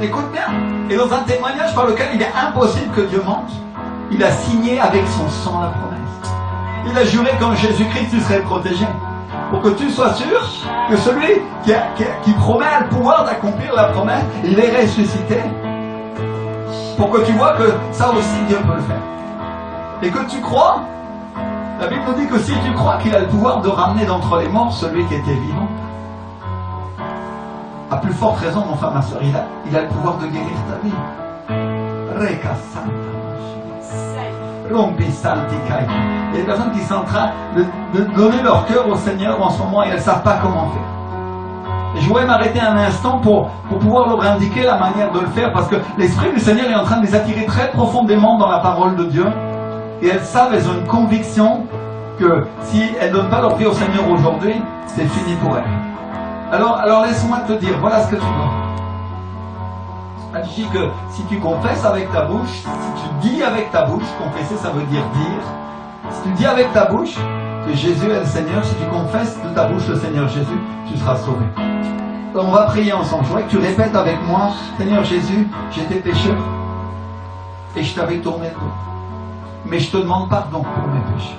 Écoute bien. Et dans un témoignage par lequel il est impossible que Dieu mente, il a signé avec son sang la promesse. Il a juré qu'en Jésus-Christ tu serais protégé. Pour que tu sois sûr que celui qui promet a le pouvoir d'accomplir la promesse, il est ressuscité. Pour que tu vois que ça aussi Dieu peut le faire. Et que tu crois, la Bible nous dit que si tu crois qu'il a le pouvoir de ramener d'entre les morts celui qui était vivant, à plus forte raison, mon frère, ma soeur, il a le pouvoir de guérir ta vie. Reka Santa. Il y a des personnes qui sont en train de donner leur cœur au Seigneur en ce moment et elles ne savent pas comment faire. Et je voulais m'arrêter un instant pour pouvoir leur indiquer la manière de le faire, parce que l'Esprit du Seigneur est en train de les attirer très profondément dans la parole de Dieu. Et elles savent, elles ont une conviction que si elles ne donnent pas leur vie au Seigneur aujourd'hui, c'est fini pour elles. Alors laisse-moi te dire, voilà ce que tu dois. Elle dit que si tu confesses avec ta bouche, si tu dis avec ta bouche, confesser ça veut dire dire. Si tu dis avec ta bouche que Jésus est le Seigneur, si tu confesses de ta bouche le Seigneur Jésus, tu seras sauvé. On va prier ensemble. Je voudrais que tu répètes avec moi, Seigneur Jésus, j'étais pécheur et je t'avais tourné le dos. Mais je te demande pardon pour mes péchés.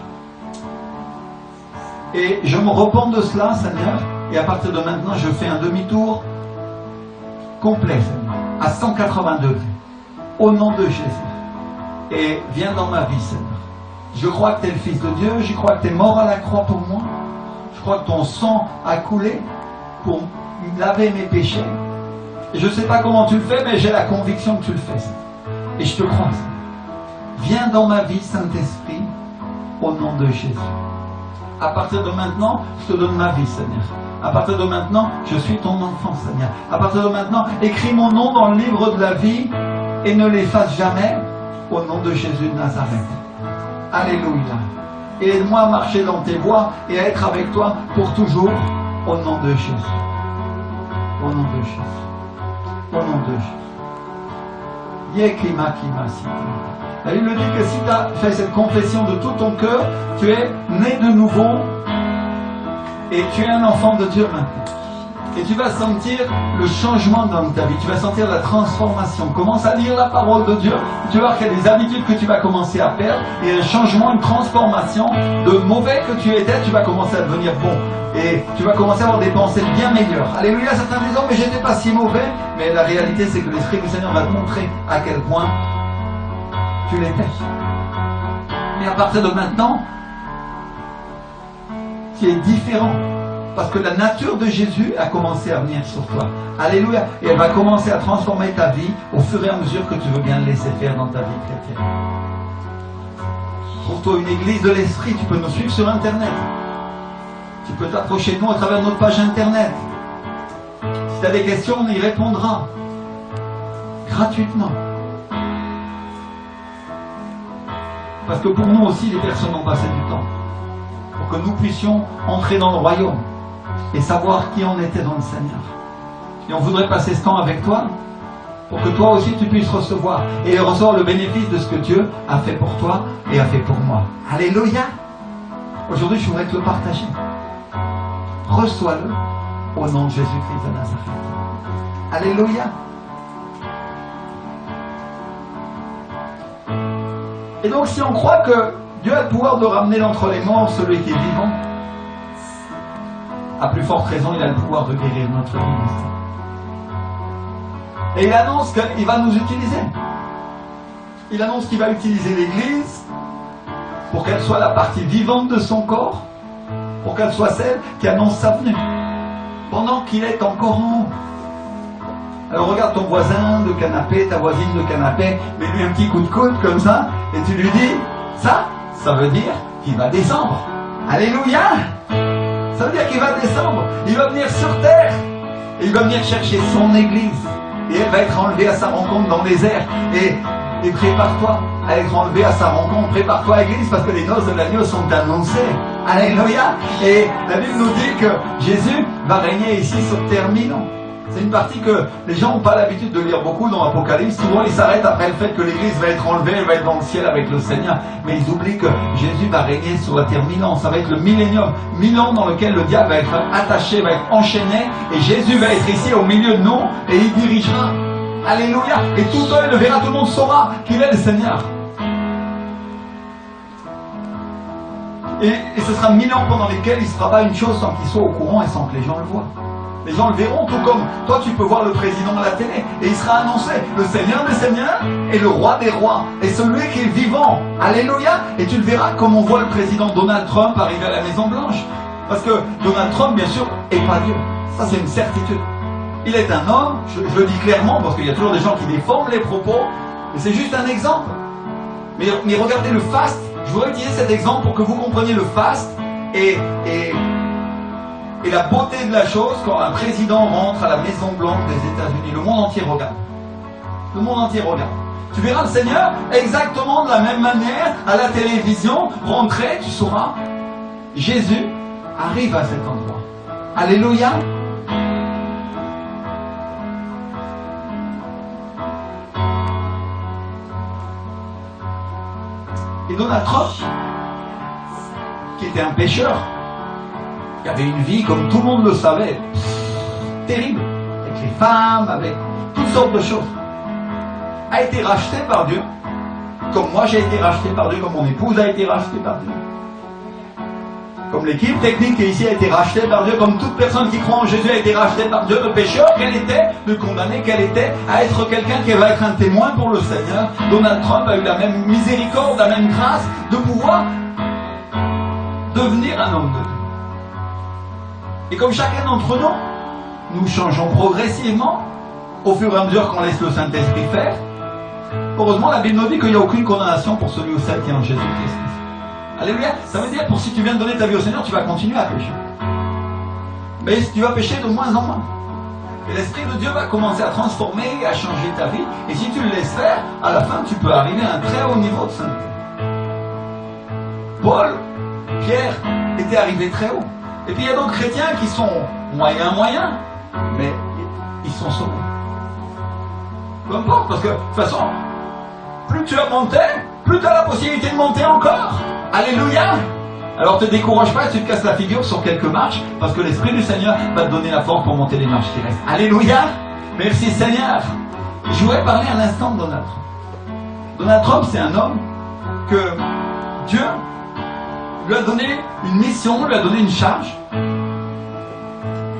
Et je me repens de cela, Seigneur, et à partir de maintenant, je fais un demi-tour complet, Seigneur, à 180 degrés, au nom de Jésus. Et viens dans ma vie, Seigneur. Je crois que tu es le Fils de Dieu, je crois que tu es mort à la croix pour moi, je crois que ton sang a coulé pour laver mes péchés. Et je ne sais pas comment tu le fais, mais j'ai la conviction que tu le fais, Seigneur. Et je te crois, Seigneur. Viens dans ma vie, Saint-Esprit, au nom de Jésus. À partir de maintenant, je te donne ma vie, Seigneur. À partir de maintenant, je suis ton enfant, Seigneur. À partir de maintenant, écris mon nom dans le livre de la vie et ne l'efface jamais, au nom de Jésus de Nazareth. Alléluia. Et aide-moi à marcher dans tes voies et à être avec toi pour toujours, au nom de Jésus. Au nom de Jésus. Au nom de Jésus. Yekima kima sita. La Bible dit que si tu as fait cette confession de tout ton cœur, tu es né de nouveau et tu es un enfant de Dieu maintenant. Et tu vas sentir le changement dans ta vie, tu vas sentir la transformation. Commence à lire la parole de Dieu, tu vas voir qu'il y a des habitudes que tu vas commencer à perdre, et un changement, une transformation. De mauvais que tu étais, tu vas commencer à devenir bon. Et tu vas commencer à avoir des pensées bien meilleures. Alléluia, certains disent, mais j'étais pas si mauvais. Mais la réalité, c'est que l'Esprit du Seigneur va te montrer à quel point tu l'étais. Et à partir de maintenant, tu es différent. Parce que la nature de Jésus a commencé à venir sur toi. Alléluia. Et elle va commencer à transformer ta vie au fur et à mesure que tu veux bien le laisser faire dans ta vie chrétienne. Trouve-toi une église de l'Esprit. Tu peux nous suivre sur Internet. Tu peux t'approcher de nous à travers notre page Internet. Si tu as des questions, on y répondra. Gratuitement. Parce que pour nous aussi, les personnes ont passé du temps. Pour que nous puissions entrer dans le royaume et savoir qui on était dans le Seigneur. Et on voudrait passer ce temps avec toi pour que toi aussi tu puisses recevoir et recevoir le bénéfice de ce que Dieu a fait pour toi et a fait pour moi. Alléluia. Aujourd'hui, je voudrais te le partager. Reçois-le au nom de Jésus-Christ de Nazareth. Alléluia. Et donc, si on croit que Dieu a le pouvoir de ramener d'entre les morts celui qui est vivant, à plus forte raison, il a le pouvoir de guérir notre vie. Et il annonce qu'il va nous utiliser. Il annonce qu'il va utiliser l'Église pour qu'elle soit la partie vivante de son corps, pour qu'elle soit celle qui annonce sa venue, pendant qu'il est encore en haut. Alors regarde ton voisin de canapé, ta voisine de canapé, mets-lui un petit coup de coude comme ça, et tu lui dis, ça veut dire qu'il va descendre. Alléluia! Ça veut dire qu'il va descendre. Il va venir sur terre. Et il va venir chercher son église. Et elle va être enlevée à sa rencontre dans les airs. Et prépare-toi à être enlevé à sa rencontre. Prépare-toi à l'église parce que les noces de l'agneau sont annoncées. Alléluia! Et la Bible nous dit que Jésus va régner ici sur terre 1000 ans. C'est une partie que les gens n'ont pas l'habitude de lire beaucoup dans l'Apocalypse. Souvent, ils s'arrêtent après le fait que l'Église va être enlevée, elle va être dans le ciel avec le Seigneur. Mais ils oublient que Jésus va régner sur la terre 1000 ans. Ça va être le millénium. 1000 ans dans lequel le diable va être attaché, va être enchaîné. Et Jésus va être ici au milieu de nous et il dirigera. Alléluia. Et tout œil le verra, tout le monde saura qu'il est le Seigneur. Et ce sera 1000 ans pendant lesquels il ne se fera pas une chose sans qu'il soit au courant et sans que les gens le voient. Les gens le verront, tout comme toi tu peux voir le président à la télé et il sera annoncé, le Seigneur des Seigneurs et le Roi des Rois et celui qui est vivant. Alléluia. Et tu le verras comme on voit le président Donald Trump arriver à la Maison Blanche. Parce que Donald Trump, bien sûr, n'est pas Dieu. Ça c'est une certitude. Il est un homme, je le dis clairement, parce qu'il y a toujours des gens qui déforment les propos, mais c'est juste un exemple. Mais regardez le faste. Je voudrais utiliser cet exemple pour que vous compreniez le faste et la beauté de la chose quand un président rentre à la Maison Blanche des États-Unis. Le monde entier regarde. Le monde entier regarde. Tu verras le Seigneur exactement de la même manière à la télévision. Rentrer, tu sauras. Jésus arrive à cet endroit. Alléluia. Et Donald Trump, qui était un pécheur, qui avait une vie comme tout le monde le savait, terrible, avec les femmes, avec toutes sortes de choses, a été racheté par Dieu, comme moi j'ai été racheté par Dieu, comme mon épouse a été rachetée par Dieu. Comme l'équipe technique qui est ici a été rachetée par Dieu, comme toute personne qui croit en Jésus a été rachetée par Dieu, le pécheur qu'elle était, le condamné qu'elle était, à être quelqu'un qui va être un témoin pour le Seigneur. Donald Trump a eu la même miséricorde, la même grâce de pouvoir devenir un homme de Dieu. Et comme chacun d'entre nous, nous changeons progressivement au fur et à mesure qu'on laisse le Saint-Esprit faire. Heureusement, la Bible nous dit qu'il n'y a aucune condamnation pour celui ou celle qui est en Jésus-Christ. Alléluia. Ça veut dire pour si tu viens de donner ta vie au Seigneur, tu vas continuer à pécher. Mais tu vas pécher de moins en moins. Et l'Esprit de Dieu va commencer à transformer, à changer ta vie. Et si tu le laisses faire, à la fin, tu peux arriver à un très haut niveau de sainteté. Paul, Pierre étaient arrivés très haut. Et puis il y a d'autres chrétiens qui sont moyens, mais ils sont sauvés. Peu importe, parce que de toute façon, plus tu as monté, plus tu as la possibilité de monter encore. Alléluia. Alors te décourage pas et tu te casses la figure sur quelques marches, parce que l'Esprit du Seigneur va te donner la force pour monter les marches qui restent. Alléluia. Merci Seigneur. Je voudrais parler un instant de Donald Trump. Donald Trump, c'est un homme que Dieu lui a donné une mission, lui a donné une charge.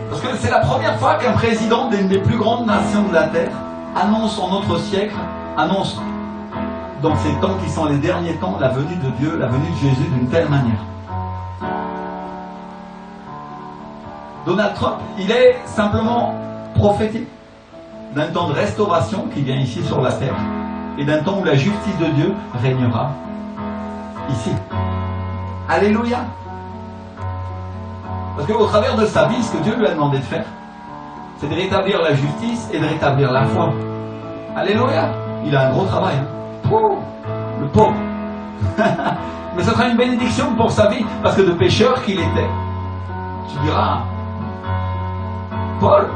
Parce que c'est la première fois qu'un président d'une des plus grandes nations de la Terre annonce en notre siècle, annonce dans ces temps qui sont les derniers temps, la venue de Dieu, la venue de Jésus d'une telle manière. Donald Trump, il est simplement prophétique d'un temps de restauration qui vient ici sur la terre et d'un temps où la justice de Dieu régnera ici. Alléluia. Parce qu'au travers de sa vie, ce que Dieu lui a demandé de faire, c'est de rétablir la justice et de rétablir la foi. Alléluia. Il a un gros travail. Hein. Le pauvre. Mais ce sera une bénédiction pour sa vie, parce que de pécheur qu'il était, tu diras, Paul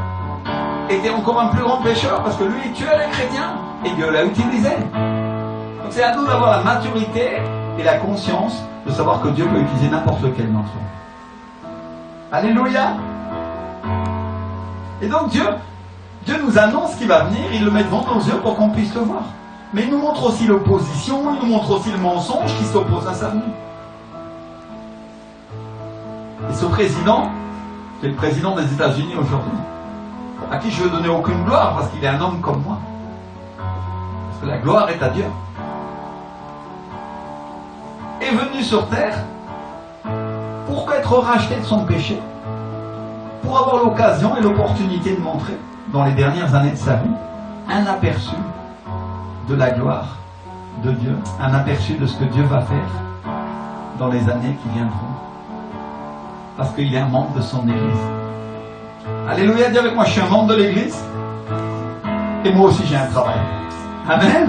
était encore un plus grand pécheur, parce que lui, il tuait les chrétiens, et Dieu l'a utilisé. Donc c'est à nous d'avoir la maturité et la conscience de savoir que Dieu peut utiliser n'importe lequel d'entre nous. Alléluia. Et donc Dieu nous annonce ce qui va venir, il le met devant nos yeux pour qu'on puisse le voir. Mais il nous montre aussi l'opposition, il nous montre aussi le mensonge qui s'oppose à sa venue. Et ce président, c'est le président des États-Unis aujourd'hui, à qui je ne veux donner aucune gloire parce qu'il est un homme comme moi. Parce que la gloire est à Dieu. Est venu sur terre pour être racheté de son péché, pour avoir l'occasion et l'opportunité de montrer, dans les dernières années de sa vie, un aperçu de la gloire de Dieu, un aperçu de ce que Dieu va faire dans les années qui viendront. Parce qu'il est un membre de son Église. Alléluia, dis avec moi, je suis un membre de l'Église. Et moi aussi j'ai un travail. Amen.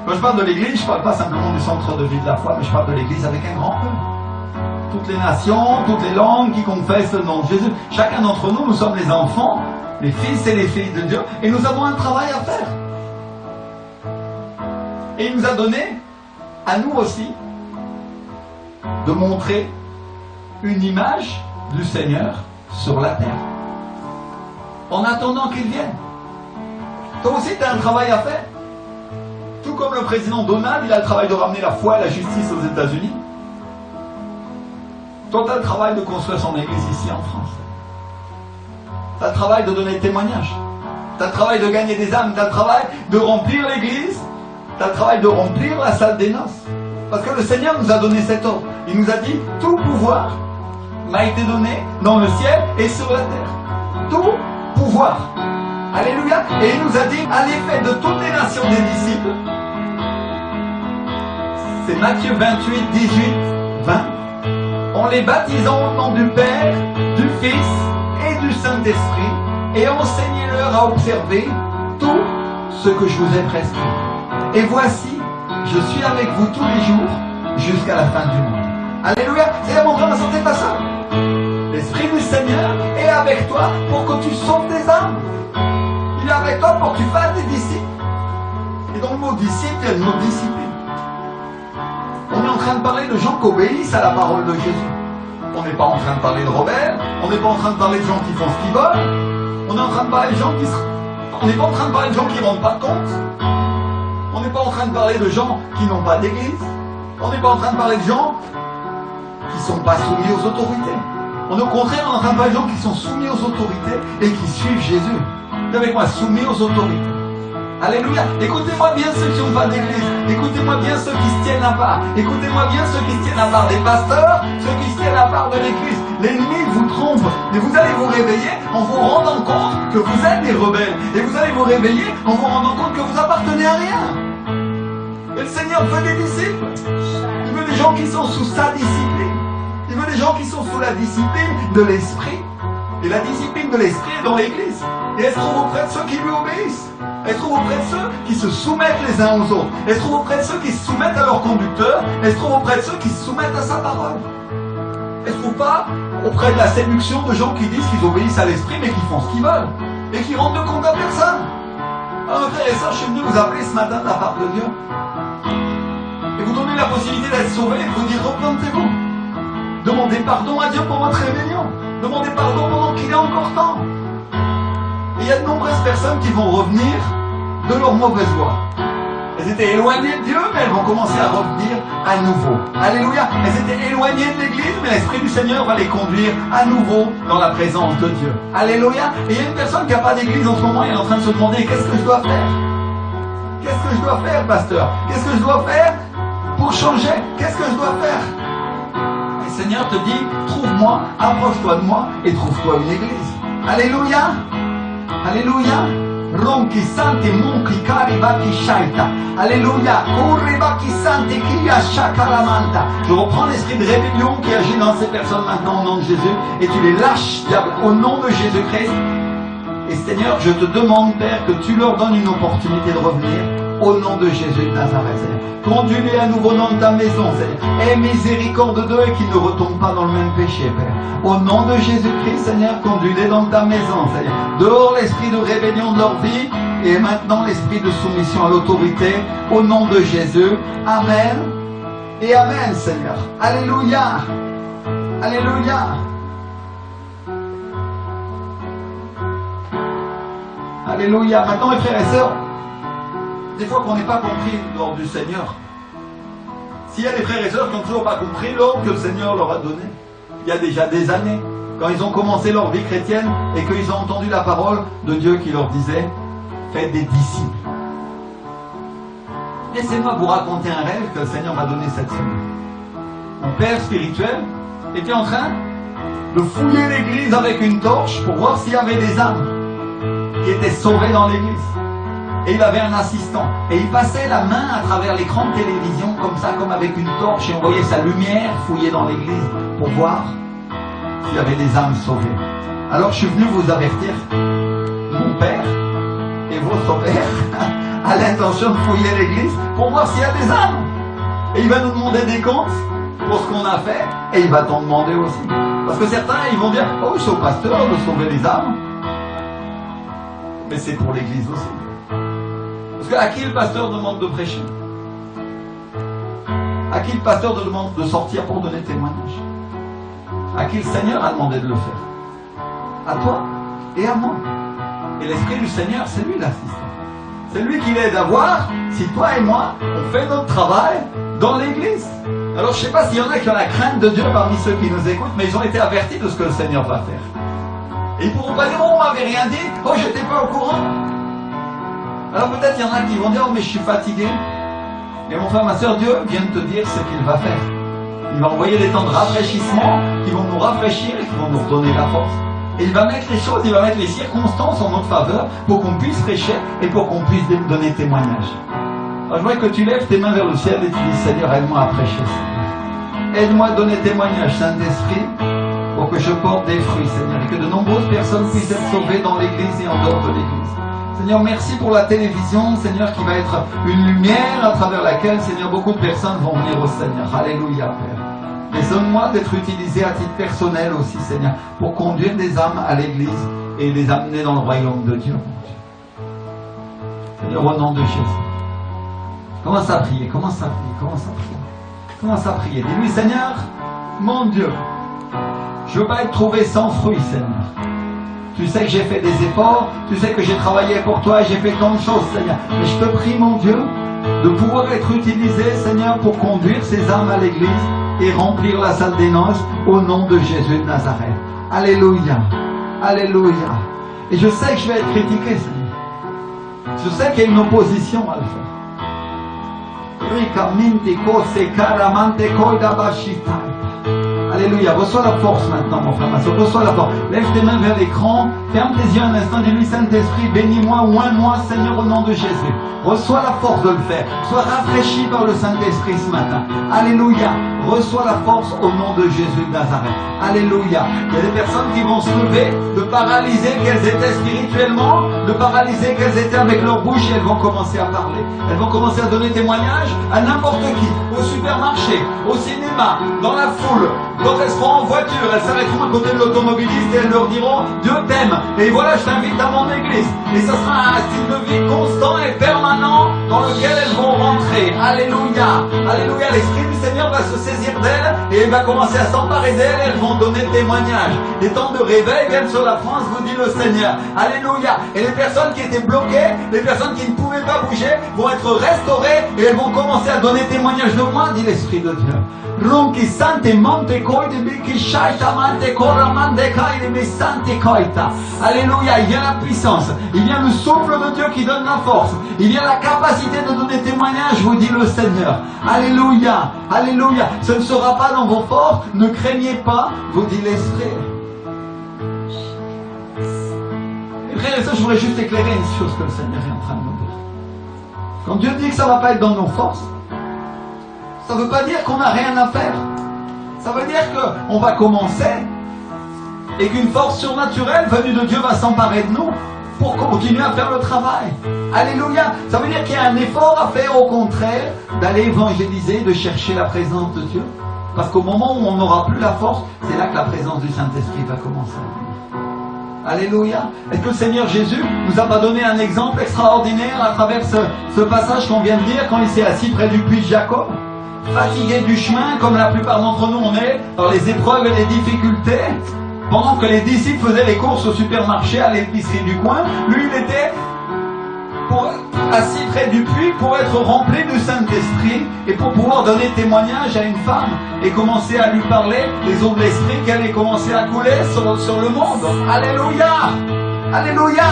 Quand je parle de l'Église, je ne parle pas simplement du centre de vie de la foi, mais je parle de l'Église avec un grand E. Toutes les nations, toutes les langues qui confessent le nom de Jésus. Chacun d'entre nous, nous sommes les enfants, les fils et les filles de Dieu, et nous avons un travail à faire. Et il nous a donné, à nous aussi, de montrer une image du Seigneur sur la terre. En attendant qu'il vienne. Toi aussi, tu as un travail à faire. Tout comme le président Donald, il a le travail de ramener la foi et la justice aux États-Unis. Toi, tu as le travail de construire son église ici en France. Tu as le travail de donner témoignage. Tu as le travail de gagner des âmes. Tu as le travail de remplir l'église. Tu as le travail de remplir la salle des noces. Parce que le Seigneur nous a donné cet ordre. Il nous a dit, tout pouvoir m'a été donné dans le ciel et sur la terre. Tout pouvoir. Alléluia. Et il nous a dit, allez, faites de toutes les nations des disciples. C'est Matthieu 28, 18, 20. En les baptisant au nom du Père, du Fils et du Saint-Esprit, et enseignez-leur à observer tout ce que je vous ai prescrit. Et voici, je suis avec vous tous les jours jusqu'à la fin du monde. Alléluia. C'est mon frère, ma santé, pas ça. L'Esprit du Seigneur est avec toi pour que tu sauves des âmes. Il est avec toi pour que tu fasses des disciples. Et dans le mot disciple, il y a le mot discipline. On est en train de parler de gens qui obéissent à la parole de Jésus. On n'est pas en train de parler de rebelles, on n'est pas en train de parler de gens qui font ce qu'ils veulent, on est en train de parler de gens qui on n'est pas en train de parler de gens qui ne rendent pas compte. On n'est pas en train de parler de gens qui n'ont pas d'église. On n'est pas en train de parler de gens qui ne sont pas soumis aux autorités. On est au contraire en train de parler de gens qui sont soumis aux autorités et qui suivent Jésus. Vous avec moi, soumis aux autorités. Alléluia. Écoutez-moi bien ceux qui n'ont pas d'église. Écoutez-moi bien ceux qui se tiennent à part. Écoutez-moi bien ceux qui se tiennent à part des pasteurs, ceux qui se tiennent à part de l'église. L'ennemi vous trompe. Et vous allez vous réveiller en vous rendant compte que vous êtes des rebelles. Et vous allez vous réveiller en vous rendant compte que vous appartenez à rien. Et le Seigneur veut des disciples. Il veut des gens qui sont sous sa discipline. Il veut des gens qui sont sous la discipline de l'esprit. Et la discipline de l'esprit est dans l'église. Et elle se trouve auprès de ceux qui lui obéissent. Elle se trouve auprès de ceux qui se soumettent les uns aux autres. Elle se trouve auprès de ceux qui se soumettent à leur conducteur. Elle se trouve auprès de ceux qui se soumettent à sa parole. Elle ne se trouve pas auprès de la séduction de gens qui disent qu'ils obéissent à l'esprit mais qui font ce qu'ils veulent. Et qui rendent compte à personne. Alors frères et sœurs, je suis venu vous appeler ce matin de la part de Dieu. Et vous donner la possibilité d'être sauvé et de vous dire repentez-vous. Demandez pardon à Dieu pour votre rébellion. Demandez pardon pendant qu'il est encore temps. Et il y a de nombreuses personnes qui vont revenir de leur mauvaise voie. Elles étaient éloignées de Dieu, mais elles vont commencer à revenir à nouveau. Alléluia. Elles étaient éloignées de l'église, mais l'Esprit du Seigneur va les conduire à nouveau dans la présence de Dieu. Alléluia. Et il y a une personne qui n'a pas d'église en ce moment, elle est en train de se demander qu'est-ce que je dois faire? Qu'est-ce que je dois faire, pasteur? Qu'est-ce que je dois faire pour changer? Qu'est-ce que je dois faire? Et le Seigneur te dit, trouve-moi, approche-toi de moi et trouve-toi une église. Alléluia. Alléluia. Ronchi santi munchi cari baki shaita. Alléluia. Corri baki santi kia shakalamanta. Je reprends l'esprit de rébellion qui agit dans ces personnes maintenant au nom de Jésus et tu les lâches, diable, au nom de Jésus-Christ. Et Seigneur, je te demande, Père, que tu leur donnes une opportunité de revenir au nom de Jésus de Nazareth, Seigneur. Conduis-les à nouveau dans ta maison, Seigneur. Aie miséricorde d'eux et qu'ils ne retombent pas dans le même péché, Père. Au nom de Jésus-Christ, Seigneur, conduis-les dans ta maison, Seigneur. Dehors l'esprit de rébellion de leur vie et maintenant l'esprit de soumission à l'autorité. Au nom de Jésus. Amen. Et Amen, Seigneur. Alléluia. Alléluia. Alléluia. Maintenant, mes frères et sœurs, des fois qu'on n'ait pas compris l'ordre du Seigneur. S'il y a des frères et sœurs qui n'ont toujours pas compris l'ordre que le Seigneur leur a donné, il y a déjà des années, quand ils ont commencé leur vie chrétienne et qu'ils ont entendu la parole de Dieu qui leur disait « Faites des disciples ». Laissez-moi vous raconter un rêve que le Seigneur m'a donné cette semaine. Mon père spirituel était en train de fouiller l'église avec une torche pour voir s'il y avait des âmes qui étaient sauvées dans l'église. Et il avait un assistant. Et il passait la main à travers l'écran de télévision, comme ça, comme avec une torche, et on voyait sa lumière fouiller dans l'église pour voir s'il y avait des âmes sauvées. Alors je suis venu vous avertir, mon père et votre père a l'intention de fouiller l'église pour voir s'il y a des âmes. Et il va nous demander des comptes pour ce qu'on a fait, et il va t'en demander aussi. Parce que certains, ils vont dire, oh, je suis au pasteur de sauver les âmes. Mais c'est pour l'église aussi. Parce qu'à qui le pasteur demande de prêcher? À qui le pasteur demande de sortir pour donner témoignage? À qui le Seigneur a demandé de le faire? À toi et à moi. Et l'Esprit du Seigneur, c'est lui l'assistant. C'est lui qui l'aide à voir si toi et moi, on fait notre travail dans l'église. Alors je ne sais pas s'il y en a qui ont la crainte de Dieu parmi ceux qui nous écoutent, mais ils ont été avertis de ce que le Seigneur va faire. Et ils ne pourront pas dire, oh, on m'avait rien dit, oh, je n'étais pas au courant. Alors peut-être il y en a qui vont dire, oh, mais je suis fatigué. Et mon frère, ma soeur, Dieu vient de te dire ce qu'il va faire. Il va envoyer des temps de rafraîchissement qui vont nous rafraîchir et qui vont nous redonner la force. Et il va mettre les choses, il va mettre les circonstances en notre faveur pour qu'on puisse prêcher et pour qu'on puisse donner témoignage. Alors je vois que tu lèves tes mains vers le ciel et tu dis, Seigneur, aide-moi à prêcher, Seigneur. Aide-moi à donner témoignage, Saint-Esprit, pour que je porte des fruits, Seigneur, et que de nombreuses personnes puissent être sauvées dans l'église et en dehors de l'église. Seigneur, merci pour la télévision, Seigneur, qui va être une lumière à travers laquelle, Seigneur, beaucoup de personnes vont venir au Seigneur. Alléluia, Père. Mais donne-moi d'être utilisé à titre personnel aussi, Seigneur, pour conduire des âmes à l'église et les amener dans le royaume de Dieu, mon Dieu. Seigneur, au nom de Jésus. Commence à prier, commence à prier, commence à prier. Commence à prier. Dis-lui, Seigneur, mon Dieu, Je veux pas être trouvé sans fruit, Seigneur. Tu sais que j'ai fait des efforts, tu sais que j'ai travaillé pour toi et j'ai fait tant de choses, Seigneur. Mais je te prie, mon Dieu, de pouvoir être utilisé, Seigneur, pour conduire ces âmes à l'église et remplir la salle des noces au nom de Jésus de Nazareth. Alléluia. Alléluia. Et je sais que je vais être critiqué, Seigneur. Je sais qu'il y a une opposition à le faire. Alléluia. Reçois la force maintenant, mon frère, ma soeur. Reçois la force. Lève tes mains vers l'écran. Ferme tes yeux un instant. Dis-lui, Saint-Esprit, bénis-moi, oins-moi, Seigneur, au nom de Jésus. Reçois la force de le faire. Sois rafraîchi par le Saint-Esprit ce matin. Alléluia. Reçois la force au nom de Jésus de Nazareth. Alléluia. Il y a des personnes qui vont se lever, de paralysées qu'elles étaient spirituellement, de paralysées qu'elles étaient avec leur bouche, et elles vont commencer à parler. Elles vont commencer à donner témoignage à n'importe qui, au supermarché, au cinéma, dans la foule. Quand elles seront en voiture, elles s'arrêteront à côté de l'automobiliste et elles leur diront « Dieu t'aime et voilà, je t'invite à mon église ». Et ça sera un style de vie constant et permanent dans lequel elles vont rentrer. Alléluia. Alléluia. L'Esprit du Seigneur va se saisir d'elles et il va commencer à s'emparer d'elles et elles vont donner témoignage. Les temps de réveil viennent sur la France, vous dit le Seigneur. Alléluia. Et les personnes qui étaient bloquées, les personnes qui ne pouvaient pas bouger, vont être restaurées et elles vont commencer à donner témoignage de moi, dit l'Esprit de Dieu. Ronchi sante monte coide biki shaita mante cora mande caide me sante coita. Alléluia, il vient la puissance, il vient le souffle de Dieu qui donne la force, il vient la capacité de donner témoignage, vous dit le Seigneur. Alléluia, alléluia, ce ne sera pas dans vos forces, ne craignez pas, vous dit l'Esprit. Frères et sœurs, je voudrais juste éclairer une chose que le Seigneur est en train de nous dire. Quand Dieu dit que ça ne va pas être dans nos forces, ça ne veut pas dire qu'on n'a rien à faire. Ça veut dire qu'on va commencer et qu'une force surnaturelle venue de Dieu va s'emparer de nous pour continuer à faire le travail. Alléluia. Ça veut dire qu'il y a un effort à faire, au contraire, d'aller évangéliser, de chercher la présence de Dieu. Parce qu'au moment où on n'aura plus la force, c'est là que la présence du Saint-Esprit va commencer à venir. Alléluia. Est-ce que le Seigneur Jésus nous a pas donné un exemple extraordinaire à travers ce passage qu'on vient de lire quand il s'est assis près du puits de Jacob? Fatigué du chemin, comme la plupart d'entre nous on est, par les épreuves et les difficultés, pendant que les disciples faisaient les courses au supermarché, à l'épicerie du coin, lui il était assis près du puits pour être rempli du Saint-Esprit et pour pouvoir donner témoignage à une femme et commencer à lui parler des eaux de l'Esprit qui allaient commencer à couler sur le monde. Alléluia! Alléluia!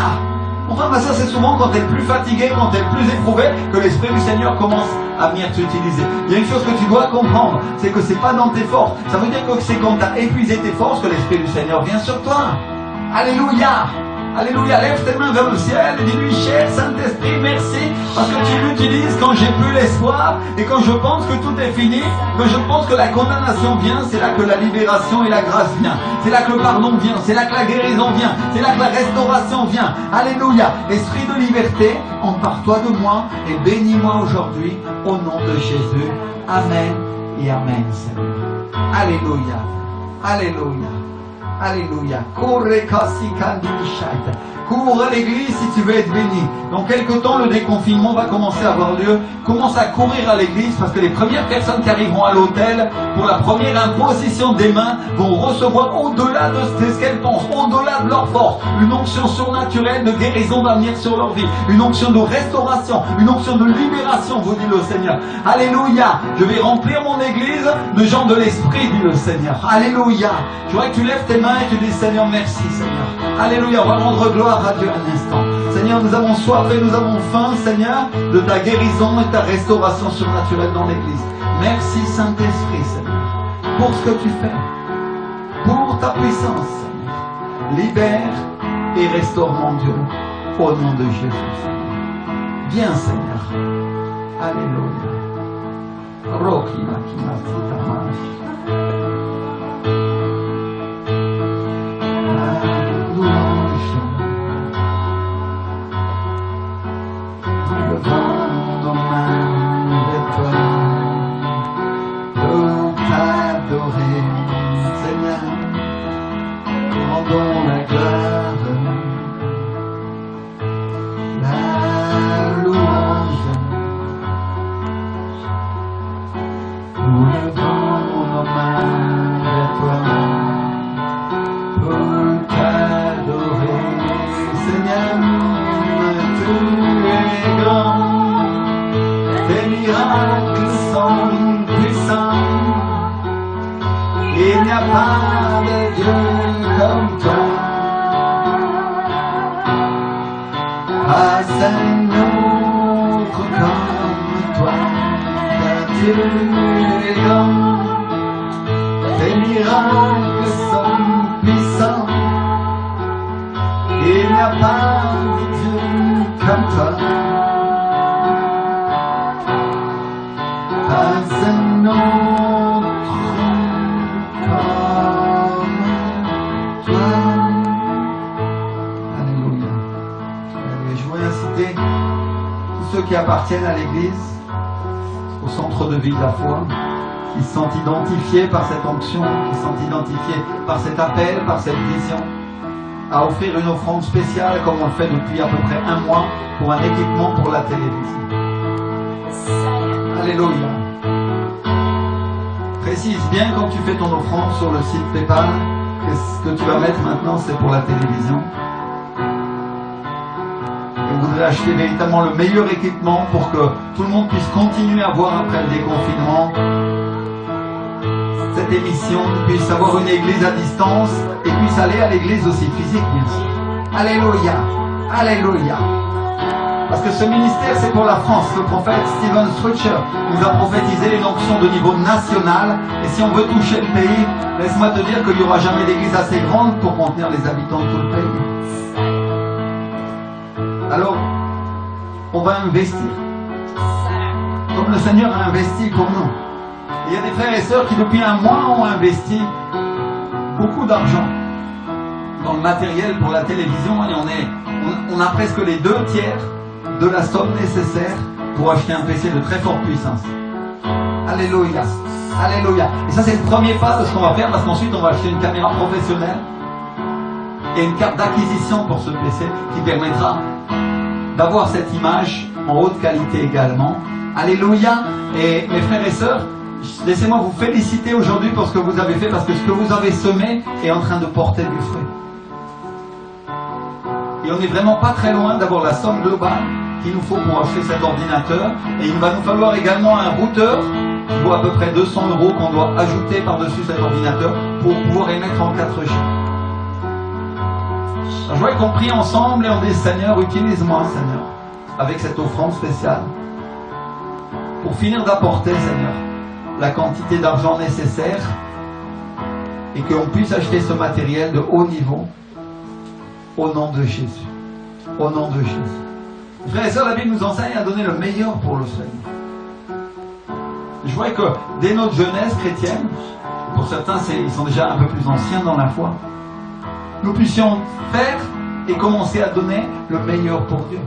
Enfin, ça c'est souvent quand tu es le plus fatigué, quand tu es le plus éprouvé, que l'Esprit du Seigneur commence à venir t'utiliser. Il y a une chose que tu dois comprendre, c'est que c'est pas dans tes forces. Ça veut dire que c'est quand tu as épuisé tes forces que l'Esprit du Seigneur vient sur toi. Alléluia! Alléluia, lève tes mains vers le ciel et dis-lui, cher Saint-Esprit, merci, parce que tu l'utilises quand j'ai plus l'espoir et quand je pense que tout est fini, que je pense que la condamnation vient, c'est là que la libération et la grâce vient. C'est là que le pardon vient, c'est là que la guérison vient, c'est là que la restauration vient. Alléluia, esprit de liberté, empare-toi de moi et bénis-moi aujourd'hui au nom de Jésus. Amen et Amen, Seigneur. Alléluia, Alléluia. Alléluia. Cours à l'église si tu veux être béni. Dans quelques temps, le déconfinement va commencer à avoir lieu. Commence à courir à l'église parce que les premières personnes qui arriveront à l'autel pour la première imposition des mains vont recevoir au-delà de ce qu'elles pensent, au-delà de leur force, une onction surnaturelle de guérison va venir sur leur vie, une onction de restauration, une onction de libération, vous dit le Seigneur. Alléluia. Je vais remplir mon église de gens de l'esprit, dit le Seigneur. Alléluia. Je voudrais que tu lèves tes mains et tu dis Seigneur, merci Seigneur. Alléluia. On va rendre gloire à Dieu un instant. Seigneur, nous avons soif et nous avons faim, Seigneur, de ta guérison et de ta restauration surnaturelle dans l'église. Merci Saint-Esprit, Seigneur, pour ce que tu fais, pour ta puissance, Seigneur. Libère et restaure mon Dieu, au nom de Jésus, Seigneur. Viens, Seigneur. Alléluia. Roki Nous levons nos mains grands, tes miracles sont puissants. Il n'y a pas de Dieu comme toi. Pas un autre comme toi. Car Dieu est grand, tes miracles sont puissants. Il n'y a pas de Dieu comme toi. Pas un autre comme toi. Alléluia. Alléluia. Je voudrais inciter tous ceux qui appartiennent à l'Église, au centre de vie de la foi, qui se sentent identifiés par cette onction, qui se sentent identifiés par cet appel, par cette vision, à offrir une offrande spéciale comme on le fait depuis à peu près un mois pour un équipement pour la télévision. Alléluia. Précise bien quand tu fais ton offrande sur le site PayPal que ce que tu vas mettre maintenant c'est pour la télévision. Et on voudrait acheter véritablement le meilleur équipement pour que tout le monde puisse continuer à voir après le déconfinement cette émission, puisse avoir une église à distance et puisse aller à l'église aussi physique, bien sûr. Alléluia, alléluia. Parce que ce ministère, c'est pour la France. Le prophète Steven Stretcher nous a prophétisé une onction de niveau national. Et si on veut toucher le pays, laisse-moi te dire qu'il n'y aura jamais d'église assez grande pour contenir les habitants de tout le pays. Alors, on va investir. Comme le Seigneur a investi pour nous. Il y a des frères et sœurs qui depuis un mois ont investi beaucoup d'argent dans le matériel pour la télévision et on a presque les 2 tiers de la somme nécessaire pour acheter un PC de très forte puissance. Alléluia, alléluia. Et ça c'est le premier pas de ce qu'on va faire parce qu'ensuite on va acheter une caméra professionnelle et une carte d'acquisition pour ce PC qui permettra d'avoir cette image en haute qualité également. Alléluia. Et mes frères et sœurs, laissez-moi vous féliciter aujourd'hui pour ce que vous avez fait, parce que ce que vous avez semé est en train de porter du fruit. Et on n'est vraiment pas très loin d'avoir la somme globale qu'il nous faut pour acheter cet ordinateur. Et il va nous falloir également un routeur qui vaut à peu près 200 € qu'on doit ajouter par-dessus cet ordinateur pour pouvoir émettre en 4G. Alors, je voudrais qu'on prie ensemble et on dit Seigneur, utilise-moi Seigneur, avec cette offrande spéciale pour finir d'apporter Seigneur la quantité d'argent nécessaire et qu'on puisse acheter ce matériel de haut niveau au nom de Jésus. Au nom de Jésus. Frères et sœurs, la Bible nous enseigne à donner le meilleur pour le Seigneur. Je vois que dès notre jeunesse chrétienne, pour certains ils sont déjà un peu plus anciens dans la foi, nous puissions faire et commencer à donner le meilleur pour Dieu.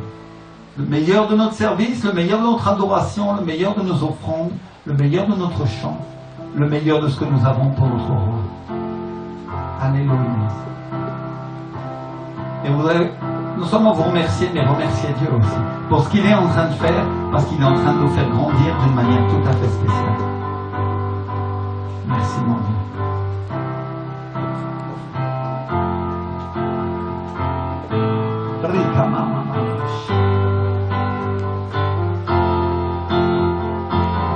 Le meilleur de notre service, le meilleur de notre adoration, le meilleur de nos offrandes, le meilleur de notre chant, le meilleur de ce que nous avons pour notre rôle. Alléluia. Et on voudrait non seulement vous remercier, mais remercier Dieu aussi pour ce qu'il est en train de faire, parce qu'il est en train de nous faire grandir d'une manière tout à fait spéciale. Merci mon Dieu.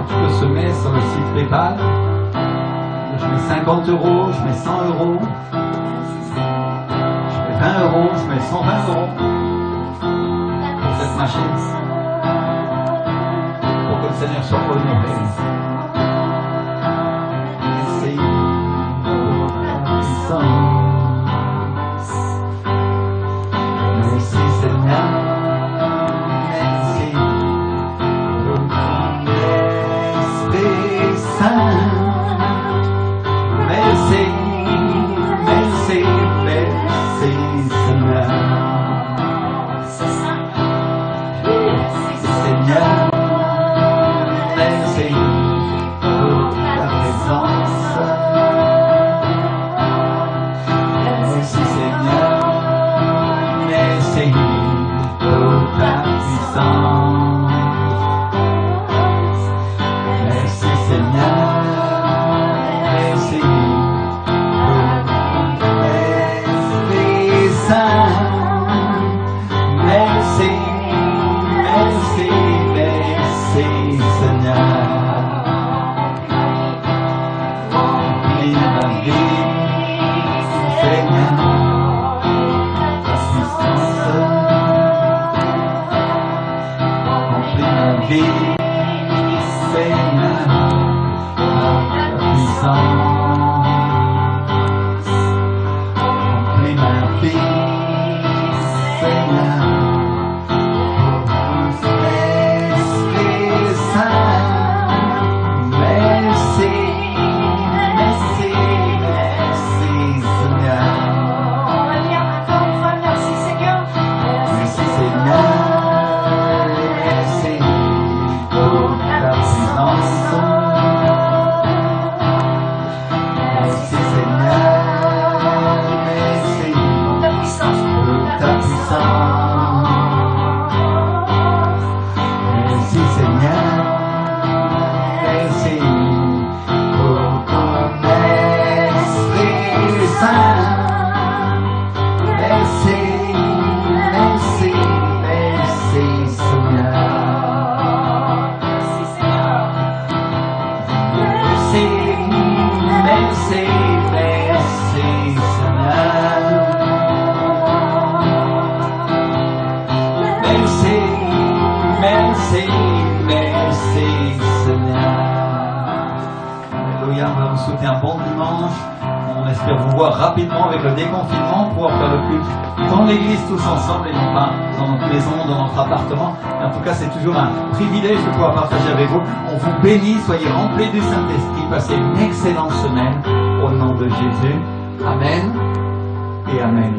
Tu peux semer sur le site PayPal. Je mets 50 €, je mets 100 €. 20 €, je mets 120 € pour cette machine, pour que le Seigneur soit honoré. Merci pour ta puissance. Merci Seigneur. Merci pour ton Esprit Saint. Merci, merci, merci. Seigneur, merci. Seigneur, pour l'Esprit Saint. Merci, merci, merci Seigneur. On va dire encore une fois, merci Seigneur. Merci Seigneur, merci pour ta présence. Merci Seigneur, merci Pour ta puissance, pour ta puissance. Merci Seigneur, merci pour ton Esprit Saint. Merci, merci, merci Seigneur. Merci Seigneur. Merci, merci, merci Seigneur. Merci, merci, merci Seigneur. Alléluia, on va vous souhaiter un bon dimanche. On espère vous voir rapidement avec le déconfinement, pouvoir faire le culte dans l'église tous ensemble et non pas dans notre maison, dans notre appartement. Et en tout cas, c'est toujours un privilège de pouvoir partager avec vous. On vous bénit, soyez remplis du Saint-Esprit, passez une excellente semaine au nom de Jésus. Amen et Amen.